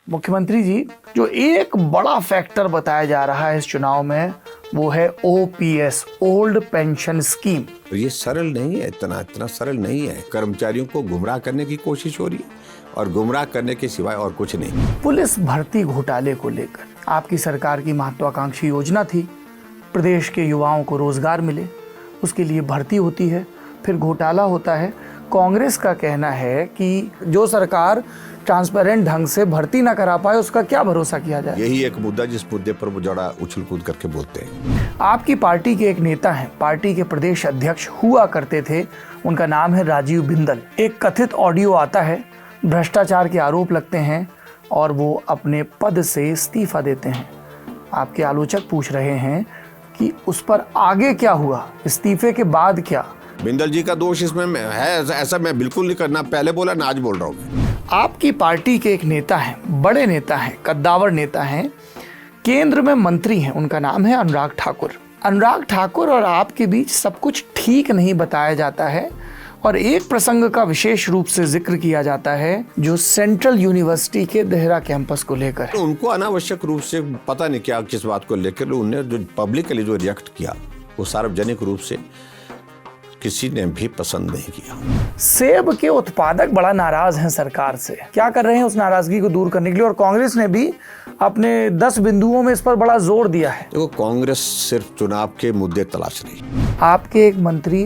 मुख्यमंत्री जी, जो एक बड़ा फैक्टर बताया जा रहा है इस चुनाव में वो है ओपीएस, ओल्ड पेंशन स्कीम। तो ये सरल नहीं है, इतना सरल नहीं है। कर्मचारियों को गुमराह करने की कोशिश हो रही है और गुमराह करने के सिवाय और कुछ नहीं। पुलिस भर्ती घोटाले को लेकर आपकी सरकार की महत्वाकांक्षी योजना थी, प्रदेश के युवाओं को रोजगार मिले, उसके लिए भर्ती होती है, फिर घोटाला होता है। कांग्रेस का कहना है कि जो सरकार ट्रांसपेरेंट ढंग से भर्ती ना करा पाए उसका क्या भरोसा किया जाए। यही एक मुद्दा जिस मुद्दे पर वो जड़ा उछल कूद करके बोलते हैं। आपकी पार्टी के एक नेता हैं, पार्टी के प्रदेश अध्यक्ष हुआ करते थे, उनका नाम है राजीव बिंदल। एक कथित ऑडियो आता है, भ्रष्टाचार के आरोप लगते हैं और वो अपने पद से इस्तीफा देते हैं। आपके आलोचक पूछ रहे हैं कि उस पर आगे क्या हुआ, इस्तीफे के बाद क्या। बिंदल जी का दोष इसमें है, ऐसा मैं बिल्कुल नहीं करना, पहले बोला ना आज बोल रहा हूँ। आपकी पार्टी के एक नेता हैं, बड़े नेता हैं, कद्दावर नेता हैं, केंद्र में मंत्री हैं, उनका नाम है अनुराग ठाकुर। अनुराग ठाकुर और आपके बीच सब कुछ ठीक नहीं बताया जाता है और एक प्रसंग का विशेष रूप से जिक्र किया जाता है जो सेंट्रल यूनिवर्सिटी के देहरा कैंपस को लेकर है। उनको अनावश्यक रूप से पता नहीं क्या किस बात को लेकर उन्हें जो पब्लिकली जो रिएक्ट किया वो सार्वजनिक रूप से किसी ने भी पसंद नहीं किया। सेब के उत्पादक बड़ा नाराज हैं सरकार से, क्या कर रहे हैं उस नाराजगी को दूर करने के लिए, और कांग्रेस ने भी अपने 10 बिंदुओं में इस पर बड़ा जोर दिया है। देखो, कांग्रेस सिर्फ चुनाव के मुद्दे तलाश रही। आपके एक मंत्री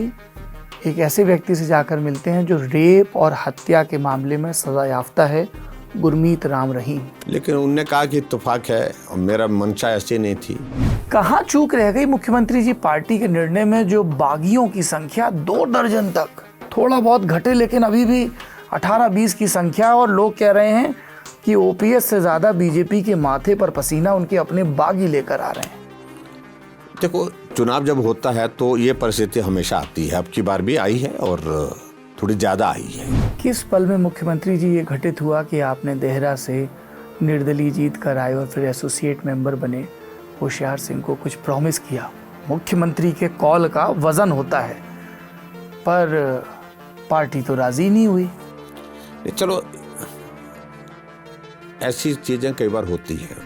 एक ऐसे व्यक्ति से जाकर मिलते हैं जो रेप और हत्या के मामले में सजा याफ्ता है, गुरमीत राम रहीम। लेकिन उनने कहा कि इत्तेफाक है और मेरा मंशा ऐसी नहीं थी। कहाँ चूक रह गई मुख्यमंत्री जी पार्टी के निर्णय में जो बागियों की संख्या 2 दर्जन तक, थोड़ा बहुत घटे लेकिन अभी भी 18-20 की संख्या, और लोग कह रहे हैं कि ओपीएस से ज्यादा बीजेपी के माथे पर पसीना उनके अपने बागी लेकर आ रहे हैं। देखो, चुनाव जब होता है तो ये परिस्थिति हमेशा आती है, अब की बार भी आई है और थोड़ी ज्यादा आई है। किस पल में मुख्यमंत्री जी ये घटित हुआ कि आपने देहरा से निर्दलीय जीत कर आए और फिर एसोसिएट मेंबर बने, होशियार सिंह को कुछ प्रॉमिस किया। मुख्यमंत्री के कॉल का वजन होता है, पर पार्टी तो राजी नहीं हुई। चलो, ऐसी चीजें कई बार होती हैं।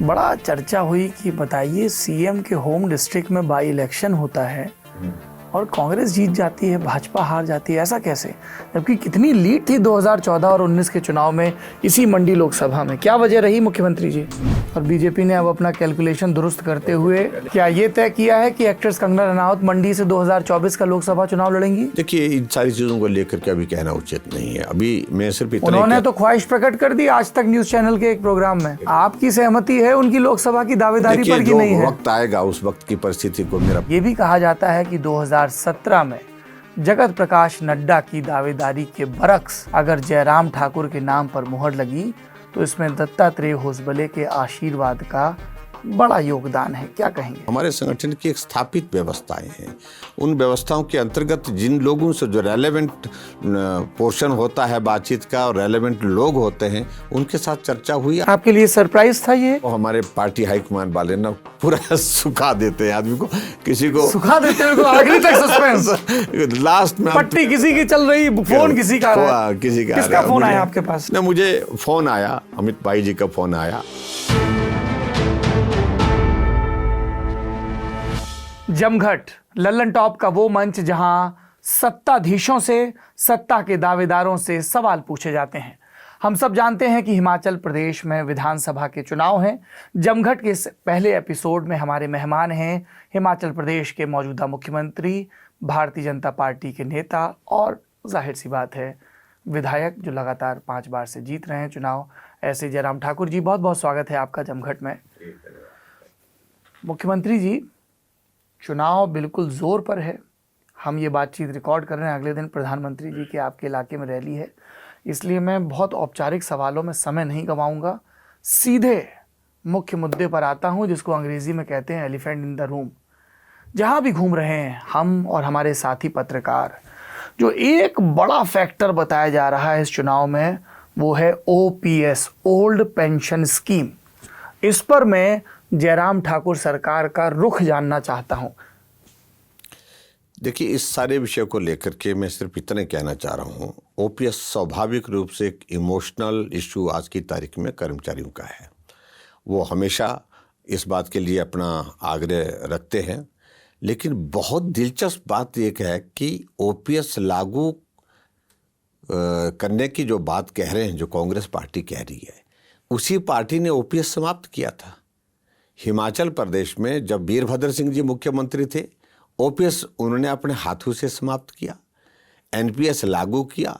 बड़ा चर्चा हुई कि बताइए सीएम के होम डिस्ट्रिक्ट में बाई इलेक्शन होता है और कांग्रेस जीत जाती है, भाजपा हार जाती है, ऐसा कैसे, जबकि कितनी लीड थी 2014 और 19 के चुनाव में इसी मंडी लोकसभा में। क्या वजह रही मुख्यमंत्री जी? और बीजेपी ने अब अपना कैलकुलेशन दुरुस्त करते हुए क्या ये तय किया है कि एक्ट्रेस कंगना रनावत मंडी से 2024 का लोकसभा चुनाव लड़ेंगी? देखिए, इन सारी चीजों को लेकर के अभी कहना उचित नहीं है। अभी मैं सिर्फ इतना, उन्होंने तो ख्वाहिश प्रकट कर दी आज तक न्यूज चैनल के एक प्रोग्राम में। आपकी सहमति है उनकी लोकसभा की दावेदारी पर कि नहीं है? वक्त आएगा उस वक्त की परिस्थिति को मेरा। ये भी कहा जाता है कि 2017 में जगत प्रकाश नड्डा की दावेदारी के बरक्स अगर जयराम ठाकुर के नाम पर मुहर लगी तो इसमें दत्तात्रेय होसबले के आशीर्वाद का बड़ा योगदान है। क्या कहेंगे? हमारे संगठन की एक स्थापित व्यवस्थाएं हैं, उन व्यवस्थाओं के अंतर्गत जिन लोगों से जो रेलेवेंट पोर्शन होता है बातचीत का और रेलेवेंट लोग होते हैं उनके साथ चर्चा हुई। आपके लिए सरप्राइज था ये? तो हमारे पार्टी हाईकमान वाले ना पूरा सुखा देते हैं आदमी को, किसी को सुखा देते हैं, आखिरी तक सस्पेंस। लास्ट में पट्टी किसी की चल रही, फोन किसी का किसी का। किसका फोन आया आपके पास? ना, मुझे फोन आया, अमित भाई जी का फोन आया। जमघट, लल्लन टॉप का वो मंच जहां सत्ताधीशों से, सत्ता के दावेदारों से सवाल पूछे जाते हैं। हम सब जानते हैं कि हिमाचल प्रदेश में विधानसभा के चुनाव हैं। जमघट के पहले एपिसोड में हमारे मेहमान हैं हिमाचल प्रदेश के मौजूदा मुख्यमंत्री, भारतीय जनता पार्टी के नेता और जाहिर सी बात है विधायक जो लगातार 5 बार से जीत रहे हैं चुनाव, ऐसे जयराम ठाकुर जी। बहुत बहुत स्वागत है आपका जमघट में। मुख्यमंत्री जी, चुनाव बिल्कुल जोर पर है। हम ये बातचीत रिकॉर्ड कर रहे हैं, अगले दिन प्रधानमंत्री जी के आपके इलाके में रैली है, इसलिए मैं बहुत औपचारिक सवालों में समय नहीं गंवाऊंगा, सीधे मुख्य मुद्दे पर आता हूं जिसको अंग्रेजी में कहते हैं एलिफेंट इन द रूम। जहां भी घूम रहे हैं हम और हमारे साथी पत्रकार, जो एक बड़ा फैक्टर बताया जा रहा है इस चुनाव में वो है ओपीएस, ओल्ड पेंशन स्कीम। इस पर मैं जयराम ठाकुर सरकार का रुख जानना चाहता हूं। देखिए, इस सारे विषय को लेकर के मैं सिर्फ इतना कहना चाह रहा हूं ओपीएस स्वाभाविक रूप से एक इमोशनल इशू आज की तारीख में कर्मचारियों का है। वो हमेशा इस बात के लिए अपना आग्रह रखते हैं, लेकिन बहुत दिलचस्प बात एक है कि ओपीएस लागू करने की जो बात कह रहे हैं, जो कांग्रेस पार्टी कह रही है, उसी पार्टी ने ओपीएस समाप्त किया था। हिमाचल प्रदेश में जब वीरभद्र सिंह जी मुख्यमंत्री थे, ओपीएस उन्होंने अपने हाथों से समाप्त किया, एनपीएस लागू किया।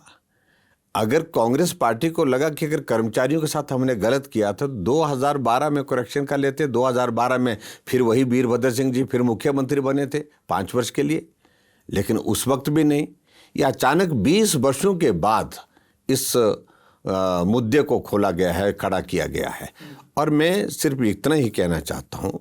अगर कांग्रेस पार्टी को लगा कि अगर कर्मचारियों के साथ हमने गलत किया तो 2012 में करेक्शन कर लेते। 2012 में फिर वही वीरभद्र सिंह जी फिर मुख्यमंत्री बने थे 5 वर्ष के लिए, लेकिन उस वक्त भी नहीं। ये अचानक 20 वर्षों के बाद इस मुद्दे को खोला गया है, खड़ा किया गया है। और मैं सिर्फ इतना ही कहना चाहता हूँ,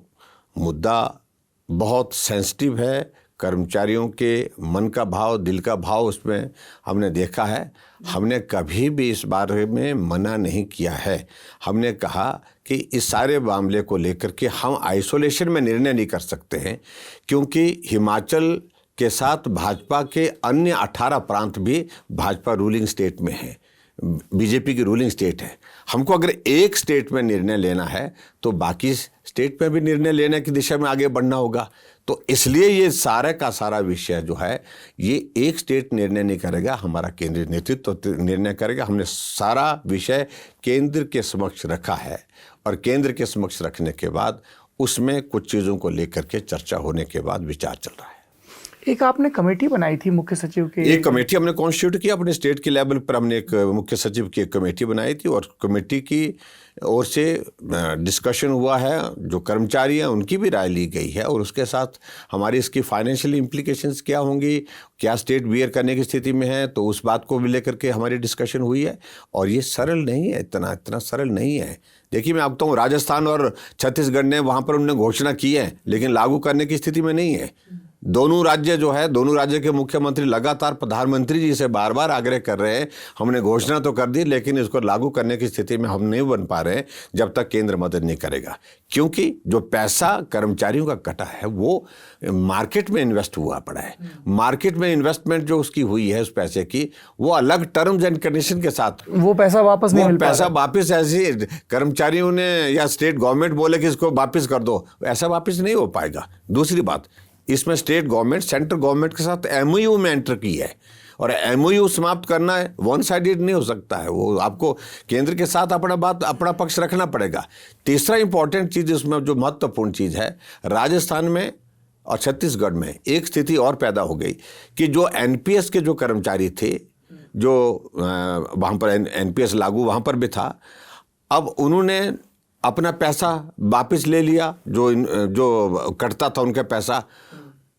मुद्दा बहुत सेंसिटिव है। कर्मचारियों के मन का भाव, दिल का भाव उसमें हमने देखा है। हमने कभी भी इस बारे में मना नहीं किया है। हमने कहा कि इस सारे मामले को लेकर के हम आइसोलेशन में निर्णय नहीं कर सकते हैं, क्योंकि हिमाचल के साथ भाजपा के अन्य 18 प्रांत भी भाजपा रूलिंग स्टेट में है, बीजेपी की रूलिंग स्टेट है। हमको अगर एक स्टेट में निर्णय लेना है तो बाकी स्टेट में भी निर्णय लेने की दिशा में आगे बढ़ना होगा। तो इसलिए ये सारे का सारा विषय जो है, ये एक स्टेट निर्णय नहीं करेगा, हमारा केंद्रीय नेतृत्व तो निर्णय करेगा। हमने सारा विषय केंद्र के समक्ष रखा है, और केंद्र के समक्ष रखने के बाद उसमें कुछ चीज़ों को लेकर के चर्चा होने के बाद विचार चल रहा है। एक आपने कमेटी बनाई थी मुख्य सचिव के, एक कमेटी हमने कॉन्स्टिट्यूट किया अपने स्टेट के लेवल पर। हमने एक मुख्य सचिव की एक कमेटी बनाई थी, और कमेटी की ओर से डिस्कशन हुआ है। जो कर्मचारी हैं उनकी भी राय ली गई है, और उसके साथ हमारी इसकी फाइनेंशियल इम्प्लीकेशंस क्या होंगी, क्या स्टेट बियर करने की स्थिति में है, तो उस बात को भी लेकर के हमारी डिस्कशन हुई है। और ये सरल नहीं है, इतना सरल नहीं है। देखिए, मैं आपको बताऊँ, राजस्थान और छत्तीसगढ़ ने वहाँ पर उन्होंने घोषणा की है, लेकिन लागू करने की स्थिति में नहीं है। दोनों राज्य जो है, दोनों राज्य के मुख्यमंत्री लगातार प्रधानमंत्री जी से बार बार आग्रह कर रहे हैं, हमने घोषणा तो कर दी, लेकिन इसको लागू करने की स्थिति में हम नहीं बन पा रहे हैं जब तक केंद्र मदद नहीं करेगा। क्योंकि जो पैसा कर्मचारियों का कटा है वो मार्केट में इन्वेस्ट हुआ पड़ा है। मार्केट में इन्वेस्टमेंट जो उसकी हुई है, उस पैसे की, वो अलग टर्म्स एंड कंडीशन के साथ वो पैसा वापस नहीं मिल पा रहा। पैसा वापस ऐसे कर्मचारियों ने या स्टेट गवर्नमेंट बोले कि इसको वापस कर दो, ऐसा वापस नहीं हो पाएगा। दूसरी बात, इसमें स्टेट गवर्नमेंट सेंट्रल गवर्नमेंट के साथ एमओयू में एंटर की है, और एमओयू समाप्त करना है, वन साइडेड नहीं हो सकता है। वो आपको केंद्र के साथ अपना पक्ष रखना पड़ेगा। तीसरा इंपॉर्टेंट चीज़ इसमें जो महत्वपूर्ण चीज़ है, राजस्थान में और छत्तीसगढ़ में एक स्थिति और पैदा हो गई कि जो एनपीएस के जो कर्मचारी थे, जो वहाँ पर एनपीएस लागू वहाँ पर भी था, अब उन्होंने अपना पैसा वापस ले लिया, जो कटता था उनका पैसा।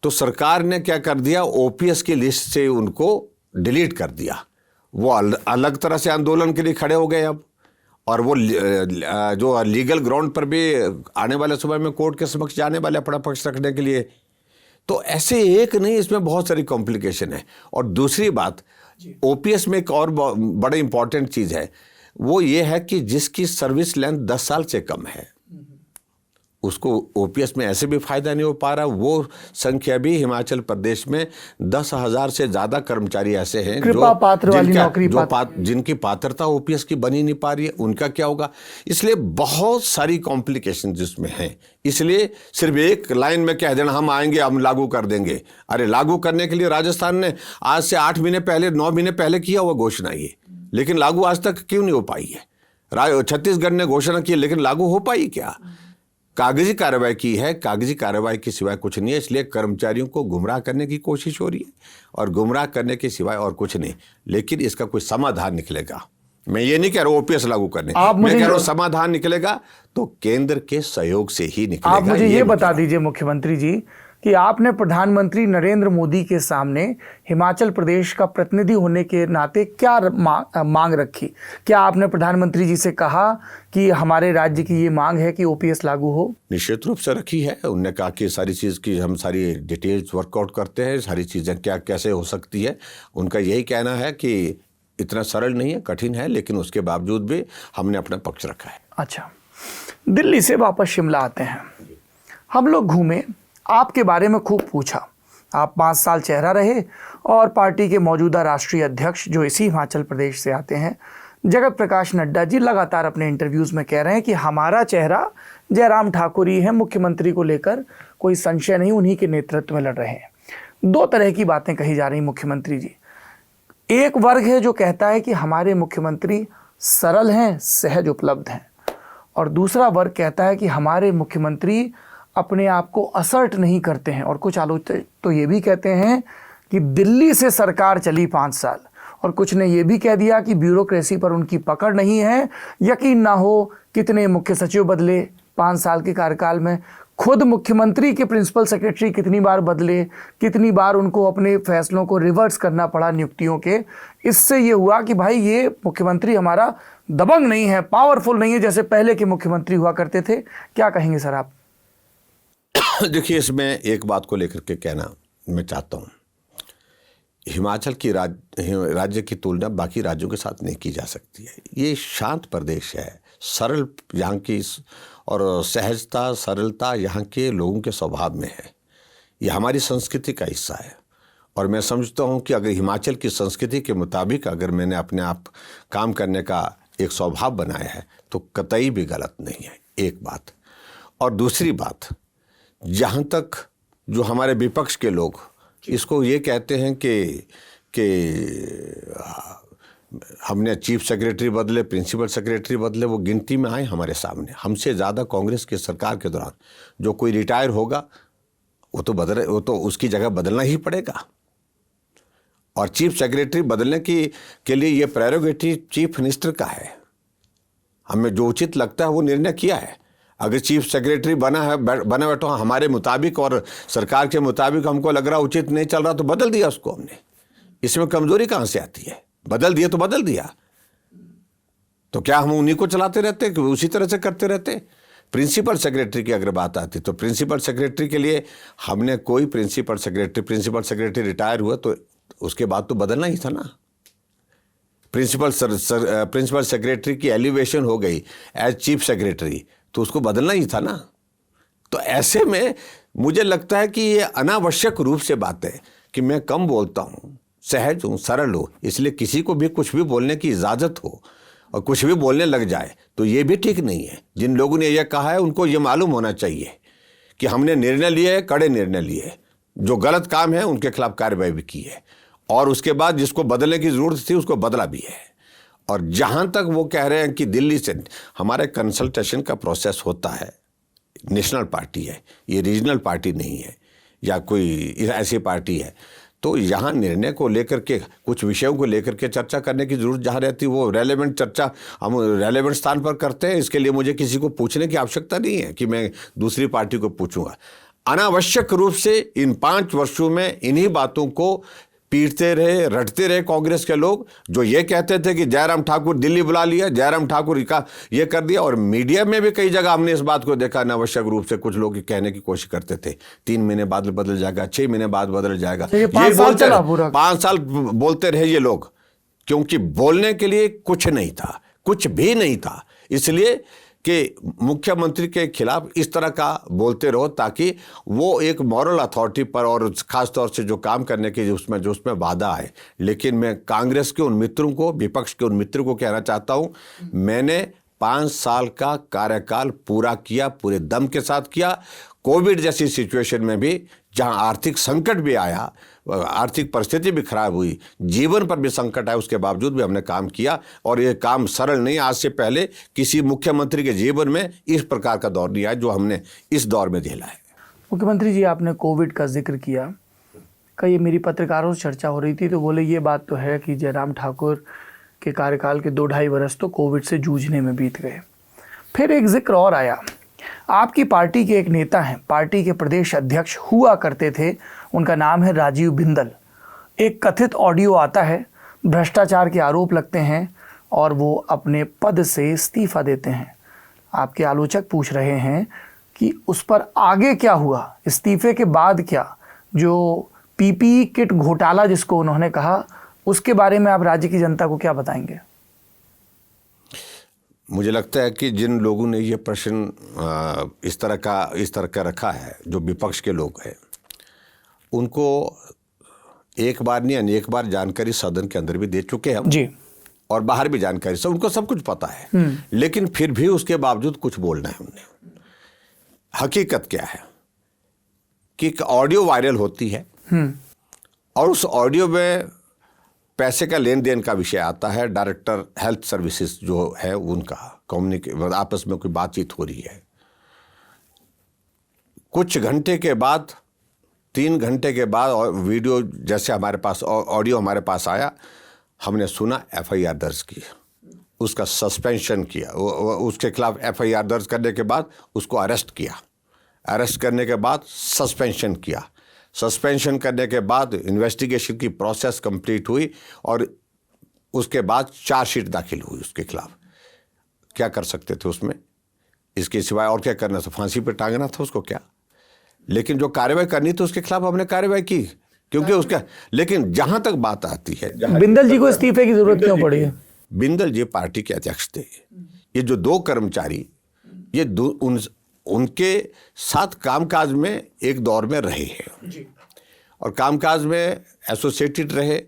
तो सरकार ने क्या कर दिया, ओपीएस की लिस्ट से उनको डिलीट कर दिया। वो अलग तरह से आंदोलन के लिए खड़े हो गए अब, और वो जो लीगल ग्राउंड पर भी आने वाले समय में कोर्ट के समक्ष जाने वाले अपना पक्ष रखने के लिए। तो ऐसे एक नहीं, इसमें बहुत सारी कॉम्प्लिकेशन है। और दूसरी बात, ओपीएस में एक और बड़ा इंपॉर्टेंट चीज़ है, वो ये है कि जिसकी सर्विस लेंथ 10 साल से कम है, उसको ओपीएस में ऐसे भी फायदा नहीं हो पा रहा। वो संख्या भी हिमाचल प्रदेश में 10,000 से ज़्यादा कर्मचारी ऐसे हैं जिनकी पात्रता ओपीएस की बनी नहीं पा रही है। उनका क्या होगा? इसलिए बहुत सारी कॉम्प्लिकेशन जिसमें हैं। इसलिए सिर्फ एक लाइन में कह देना हम आएंगे, हम लागू कर देंगे। अरे, लागू करने के लिए राजस्थान ने आज से 8 महीने पहले, 9 महीने पहले किया हुआ घोषणा ये, लेकिन लागू आज तक क्यों नहीं हो पाई है? छत्तीसगढ़ ने घोषणा की, लेकिन लागू हो पाई क्या? कागजी कार्रवाई की है, कागजी कार्रवाई के सिवाय कुछ नहीं है। इसलिए कर्मचारियों को गुमराह करने की कोशिश हो रही है, और गुमराह करने के सिवाय और कुछ नहीं। लेकिन इसका कोई समाधान निकलेगा। मैं ये नहीं कह रहा हूँ ओपीएस लागू करने, मैं कह रहा हूँ समाधान निकलेगा तो केंद्र के सहयोग से ही निकलेगा। आप मुझे ये बता दीजिए मुख्यमंत्री जी कि आपने प्रधानमंत्री नरेंद्र मोदी के सामने हिमाचल प्रदेश का प्रतिनिधि होने के नाते क्या मांग रखी? क्या आपने प्रधानमंत्री जी से कहा कि हमारे राज्य की ये मांग है कि ओपीएस लागू हो? निश्चित रूप से रखी है। उन्होंने कहा कि सारी चीज़ की हम सारी डिटेल्स वर्कआउट करते हैं, सारी चीज़ें क्या कैसे हो सकती है। उनका यही कहना है कि इतना सरल नहीं है, कठिन है, लेकिन उसके बावजूद भी हमने अपना पक्ष रखा है। अच्छा, दिल्ली से वापस शिमला आते हैं। हम लोग घूमे, आपके बारे में खूब पूछा, आप 5 साल चेहरा रहे और पार्टी के मौजूदा राष्ट्रीय अध्यक्ष जो इसी हिमाचल प्रदेश से आते हैं, जगत प्रकाश नड्डा जी, लगातार अपने इंटरव्यूज़ में कह रहे हैं कि हमारा चेहरा जयराम ठाकुर ही है, मुख्यमंत्री को लेकर कोई संशय नहीं, उन्हीं के नेतृत्व में लड़ रहे हैं। 2 तरह की बातें कही जा रही मुख्यमंत्री जी। एक वर्ग है जो कहता है कि हमारे मुख्यमंत्री सरल हैं, सहज उपलब्ध हैं, और दूसरा वर्ग कहता है कि हमारे मुख्यमंत्री अपने आप को असर्ट नहीं करते हैं। और कुछ आलोचक तो ये भी कहते हैं कि दिल्ली से सरकार चली 5 साल, और कुछ ने ये भी कह दिया कि ब्यूरोक्रेसी पर उनकी पकड़ नहीं है। यकीन ना हो कितने मुख्य सचिव बदले 5 साल के कार्यकाल में, खुद मुख्यमंत्री के प्रिंसिपल सेक्रेटरी कितनी बार बदले, कितनी बार उनको अपने फैसलों को रिवर्स करना पड़ा नियुक्तियों के। इससे ये हुआ कि भाई ये मुख्यमंत्री हमारा दबंग नहीं है, पावरफुल नहीं है जैसे पहले के मुख्यमंत्री हुआ करते थे। क्या कहेंगे सर आप? देखिए, इसमें एक बात को लेकर के कहना मैं चाहता हूँ, हिमाचल की राज्य की तुलना बाकी राज्यों के साथ नहीं की जा सकती है। ये शांत प्रदेश है, सरल यहाँ की, और सहजता सरलता यहाँ के लोगों के स्वभाव में है। ये हमारी संस्कृति का हिस्सा है, और मैं समझता हूँ कि अगर हिमाचल की संस्कृति के मुताबिक अगर मैंने अपने आप काम करने का एक स्वभाव बनाया है तो कतई भी गलत नहीं है, एक बात। और दूसरी बात, जहाँ तक जो हमारे विपक्ष के लोग इसको ये कहते हैं कि हमने चीफ सेक्रेटरी बदले, प्रिंसिपल सेक्रेटरी बदले, वो गिनती में आए हमारे सामने। हमसे ज़्यादा कांग्रेस की सरकार के दौरान जो कोई रिटायर होगा वो तो उसकी जगह बदलना ही पड़ेगा। और चीफ सेक्रेटरी बदलने के लिए ये प्रेरोगेटिव चीफ मिनिस्टर का है। हमें जो उचित लगता है वो निर्णय किया है। अगर चीफ सेक्रेटरी बना बैठो हमारे मुताबिक और सरकार के मुताबिक हमको लग रहा उचित नहीं चल रहा तो बदल दिया उसको हमने। इसमें कमजोरी कहाँ से आती है? बदल दिया तो बदल दिया, तो क्या हम उन्हीं को चलाते रहते, उसी तरह से करते रहते? प्रिंसिपल सेक्रेटरी की अगर बात आती तो प्रिंसिपल सेक्रेटरी के लिए हमने कोई प्रिंसिपल सेक्रेटरी रिटायर हुआ तो उसके बाद तो बदलना ही था ना। प्रिंसिपल सेक्रेटरी की एलिवेशन हो गई एज चीफ सेक्रेटरी तो उसको बदलना ही था ना। तो ऐसे में मुझे लगता है कि ये अनावश्यक रूप से बातें कि मैं कम बोलता हूँ, सहज हूँ, सरल हूँ, इसलिए किसी को भी कुछ भी बोलने की इजाज़त हो और कुछ भी बोलने लग जाए तो ये भी ठीक नहीं है। जिन लोगों ने यह कहा है उनको ये मालूम होना चाहिए कि हमने निर्णय लिए है, कड़े निर्णय लिए, जो गलत काम है उनके खिलाफ कार्रवाई भी की है, और उसके बाद जिसको बदलने की ज़रूरत थी उसको बदला भी है। और जहाँ तक वो कह रहे हैं कि दिल्ली से हमारे कंसल्टेशन का प्रोसेस होता है, नेशनल पार्टी है, ये रीजनल पार्टी नहीं है या कोई ऐसी पार्टी है, तो यहाँ निर्णय को लेकर के कुछ विषयों को लेकर के चर्चा करने की जरूरत जहाँ रहती है वो रेलेवेंट चर्चा हम रेलेवेंट स्थान पर करते हैं। इसके लिए मुझे किसी को पूछने की आवश्यकता नहीं है कि मैं दूसरी पार्टी को पूछूंगा। अनावश्यक रूप से इन 5 वर्षों में इन्हीं बातों को पीटते रहे, रटते रहे कांग्रेस के लोग, जो ये कहते थे कि जयराम ठाकुर दिल्ली बुला लिया, जयराम ठाकुर का ये कर दिया। और मीडिया में भी कई जगह हमने इस बात को देखा, अनावश्यक रूप से कुछ लोग कहने की कोशिश करते थे 3 महीने बाद बदल जाएगा, 6 महीने बाद बदल जाएगा। ये 5 साल बोलते रहे ये लोग, क्योंकि बोलने के लिए कुछ नहीं था, कुछ भी नहीं था। इसलिए कि मुख्यमंत्री के खिलाफ इस तरह का बोलते रहो ताकि वो एक मॉरल अथॉरिटी पर और खास तौर से जो काम करने की उसमें वादा है। लेकिन मैं कांग्रेस के उन मित्रों को, विपक्ष के उन मित्रों को कहना चाहता हूं, मैंने 5 साल का कार्यकाल पूरा किया, पूरे दम के साथ किया। कोविड जैसी सिचुएशन में भी, जहां आर्थिक संकट भी आया, आर्थिक परिस्थिति भी खराब हुई, जीवन पर भी संकट आया, उसके बावजूद भी हमने काम किया। और ये काम सरल नहीं, आज से पहले किसी मुख्यमंत्री के जीवन में इस प्रकार का दौर नहीं आया जो हमने इस दौर में झेला है। मुख्यमंत्री जी, आपने कोविड का जिक्र किया, कई मेरी पत्रकारों से चर्चा हो रही थी तो बोले ये बात तो है कि जयराम ठाकुर के कार्यकाल के 2-2.5 वर्ष तो कोविड से जूझने में बीत गए। फिर एक जिक्र और आया, आपकी पार्टी के एक नेता हैं, पार्टी के प्रदेश अध्यक्ष हुआ करते थे, उनका नाम है राजीव बिंदल। एक कथित ऑडियो आता है, भ्रष्टाचार के आरोप लगते हैं और वो अपने पद से इस्तीफा देते हैं। आपके आलोचक पूछ रहे हैं कि उस पर आगे क्या हुआ, इस्तीफे के बाद क्या? जो पीपीई किट घोटाला जिसको उन्होंने कहा, उसके बारे में आप राज्य की जनता को क्या बताएंगे? मुझे लगता है कि जिन लोगों ने ये प्रश्न इस तरह का रखा है, जो विपक्ष के लोग हैं, उनको एक बार नहीं अनेक बार जानकारी सदन के अंदर भी दे चुके हैं हम जी। और बाहर भी जानकारी, सब उनको सब कुछ पता है, लेकिन फिर भी उसके बावजूद कुछ बोलना है हमने। हकीकत क्या है कि एक ऑडियो वायरल होती है और उस ऑडियो में पैसे का लेन देन का विषय आता है। डायरेक्टर हेल्थ सर्विसेज जो है उनका आपस में कोई बातचीत हो रही है। कुछ घंटे के बाद, 3 घंटे के बाद वीडियो जैसे हमारे पास, ऑडियो हमारे पास आया, हमने सुना, एफआईआर दर्ज की, उसका सस्पेंशन किया, उसके खिलाफ एफआईआर दर्ज करने के बाद उसको अरेस्ट किया, अरेस्ट करने के बाद सस्पेंशन किया, सस्पेंशन करने के बाद इन्वेस्टिगेशन की प्रोसेस कंप्लीट हुई और उसके बाद चार्जशीट दाखिल हुई उसके खिलाफ। क्या कर सकते थे उसमें, इसके सिवाय और क्या करना था? फांसी पर टांगना था उसको क्या? लेकिन जो कार्रवाई करनी थी उसके खिलाफ हमने कार्रवाई की, क्योंकि उसका, लेकिन जहां तक बात आती है, बिंदल जी को इस्तीफे की जरूरत क्यों पड़ी है? बिंदल जी पार्टी के अध्यक्ष थे। ये जो 2 कर्मचारी, ये उनके साथ कामकाज में एक दौर में रहे हैं और कामकाज में एसोसिएटेड रहे,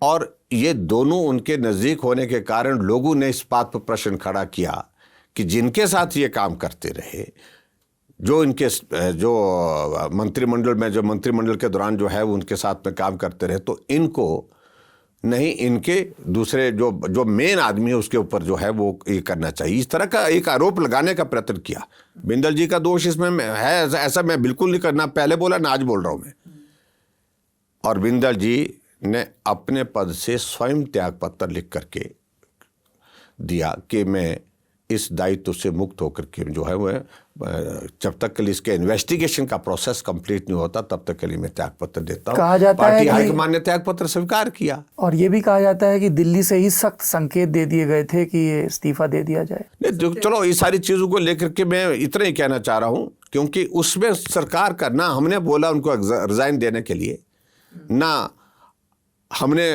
और ये दोनों उनके नज़दीक होने के कारण लोगों ने इस बात पर प्रश्न खड़ा किया कि जिनके साथ ये काम करते रहे, जो इनके जो मंत्रिमंडल में, जो मंत्रिमंडल के दौरान जो है वो उनके साथ में काम करते रहे, तो इनको नहीं, इनके दूसरे जो मेन आदमी है उसके ऊपर जो है वो ये करना चाहिए। इस तरह का एक आरोप लगाने का प्रयत्न किया। बिंदल जी का दोष इसमें है, ऐसा मैं बिल्कुल नहीं करना, पहले बोला ना, आज बोल रहा हूं मैं। और बिंदल जी ने अपने पद से स्वयं त्याग पत्र लिख करके दिया कि मैं इस दायित्व से मुक्त होकर के जो है वो जब तक के लिए इसके इन्वेस्टिगेशन का प्रोसेस कंप्लीट नहीं होता तब तक के लिए मैं त्यागपत्र देता हूं। कहा जाता है पार्टी कि हाईकमान ने त्यागपत्र स्वीकार किया। और ये भी कहा जाता है कि दिल्ली से ही सख्त संकेत दे दिए गए थे कि ये इस्तीफा दे दिया जाए। नहीं, चलो इस सारी चीजों को लेकर के मैं इतना ही कहना चाह रहा हूं, क्योंकि उसमें सरकार का, ना हमने बोला उनको रिजाइन देने के लिए, ना हमने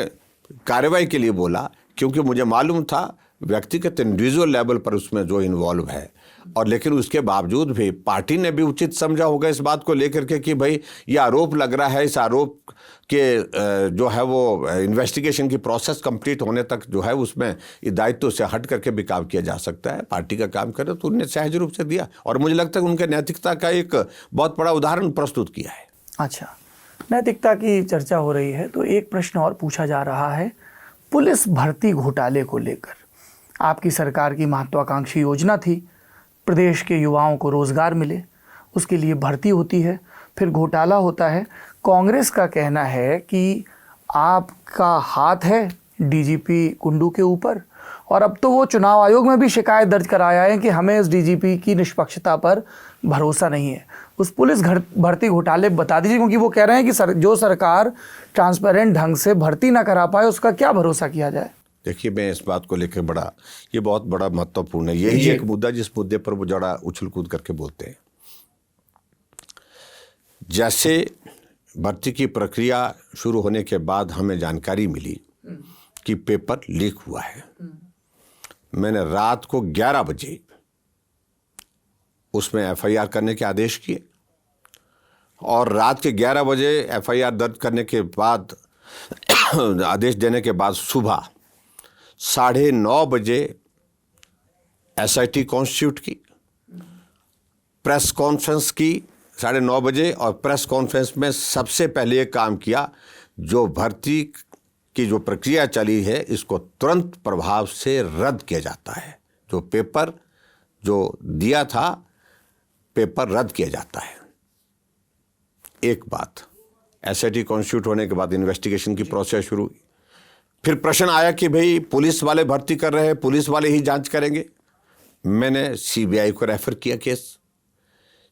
कार्रवाई के लिए बोला, क्योंकि मुझे मालूम था व्यक्तिगत इंडिविजुअल लेवल पर उसमें जो इन्वॉल्व है, और लेकिन उसके बावजूद भी पार्टी ने भी उचित समझा होगा इस बात को लेकर के कि भाई ये आरोप लग रहा है, इस आरोप के जो है वो इन्वेस्टिगेशन की प्रोसेस कंप्लीट होने तक जो है उसमें दायित्व से हट करके भी काम किया जा सकता है, पार्टी का काम करे, तो उन्होंने सहज रूप से दिया और मुझे लगता है उनके नैतिकता का एक बहुत बड़ा उदाहरण प्रस्तुत किया है। अच्छा, नैतिकता की चर्चा हो रही है तो एक प्रश्न और पूछा जा रहा है, पुलिस भर्ती घोटाले को लेकर। आपकी सरकार की महत्वाकांक्षी योजना थी प्रदेश के युवाओं को रोजगार मिले, उसके लिए भर्ती होती है, फिर घोटाला होता है। कांग्रेस का कहना है कि आपका हाथ है डीजीपी कुंडू के ऊपर, और अब तो वो चुनाव आयोग में भी शिकायत दर्ज कराया है कि हमें इस डीजीपी की निष्पक्षता पर भरोसा नहीं है। उस पुलिस भर्ती घोटाले बता दीजिए, क्योंकि वो कह रहे हैं कि जो सरकार ट्रांसपेरेंट ढंग से भर्ती ना करा पाए उसका क्या भरोसा किया जाए। देखिए, मैं इस बात को लेकर ये बहुत बड़ा महत्वपूर्ण है, यही एक मुद्दा जिस मुद्दे पर वो जरा उछल कूद करके बोलते हैं। जैसे भर्ती की प्रक्रिया शुरू होने के बाद हमें जानकारी मिली कि पेपर लीक हुआ है, मैंने रात को 11 बजे उसमें एफआईआर करने के आदेश किए, और रात के 11 बजे एफआईआर दर्ज करने के बाद आदेश देने के बाद सुबह 9:30 बजे एसआईटी कॉन्स्टिट्यूट की, प्रेस कॉन्फ्रेंस की 9:30 बजे, और प्रेस कॉन्फ्रेंस में सबसे पहले एक काम किया, जो भर्ती की जो प्रक्रिया चली है इसको तुरंत प्रभाव से रद्द किया जाता है। जो पेपर जो दिया था, पेपर रद्द किया जाता है। एक बात, एसआईटी कॉन्स्टिट्यूट होने के बाद इन्वेस्टिगेशन की प्रोसेस शुरू हुई। फिर प्रश्न आया कि भाई पुलिस वाले भर्ती कर रहे हैं, पुलिस वाले ही जांच करेंगे। मैंने सीबीआई को रेफर किया केस।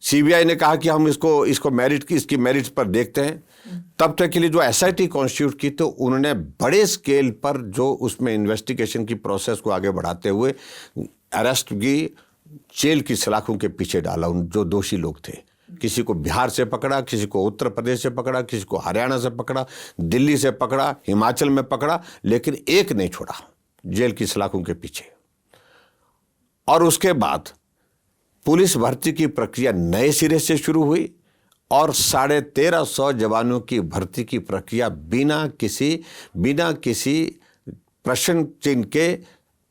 सीबीआई ने कहा कि हम इसकी मेरिट पर देखते हैं। तब तक के लिए जो एसआईटी कॉन्स्टिट्यूट की, तो उन्होंने बड़े स्केल पर जो उसमें इन्वेस्टिगेशन की प्रोसेस को आगे बढ़ाते हुए अरेस्ट की, जेल की सलाखों के पीछे डाला उन जो दोषी लोग थे। किसी को बिहार से पकड़ा, किसी को उत्तर प्रदेश से पकड़ा, किसी को हरियाणा से पकड़ा, दिल्ली से पकड़ा, हिमाचल में पकड़ा, लेकिन एक नहीं छोड़ा जेल की सलाखों के पीछे। और उसके बाद पुलिस भर्ती की प्रक्रिया नए सिरे से शुरू हुई, और 1350 जवानों की भर्ती की प्रक्रिया बिना किसी प्रश्न चिन्ह के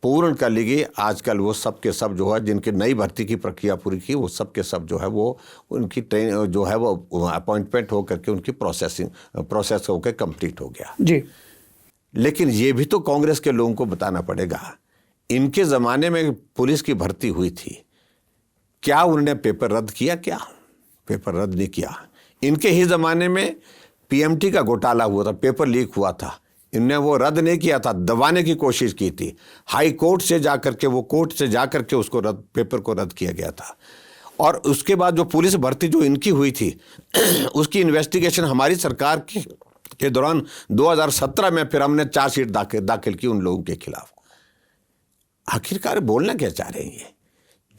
पूर्ण कर ली गई। आजकल वो सब के सब जो है, जिनकी नई भर्ती की प्रक्रिया पूरी की, वो सब के सब जो है वो उनकी ट्रेन जो है वो अपॉइंटमेंट हो करके उनकी प्रोसेस होकर कंप्लीट हो गया जी। लेकिन ये भी तो कांग्रेस के लोगों को बताना पड़ेगा, इनके ज़माने में पुलिस की भर्ती हुई थी, क्या उन्होंने पेपर रद्द किया? क्या पेपर रद्द नहीं किया। इनके ही ज़माने में पीएमटी का घोटाला हुआ था, पेपर लीक हुआ था, इनने वो रद्द नहीं किया था, दबाने की कोशिश की थी। हाई कोर्ट से जाकर के उसको पेपर को रद्द किया गया था। और उसके बाद जो पुलिस भर्ती जो इनकी हुई थी उसकी इन्वेस्टिगेशन हमारी सरकार के दौरान 2017 में फिर हमने चार्जशीट दाखिल की उन लोगों के खिलाफ। आखिरकार बोलना क्या चाह रहे हैं? ये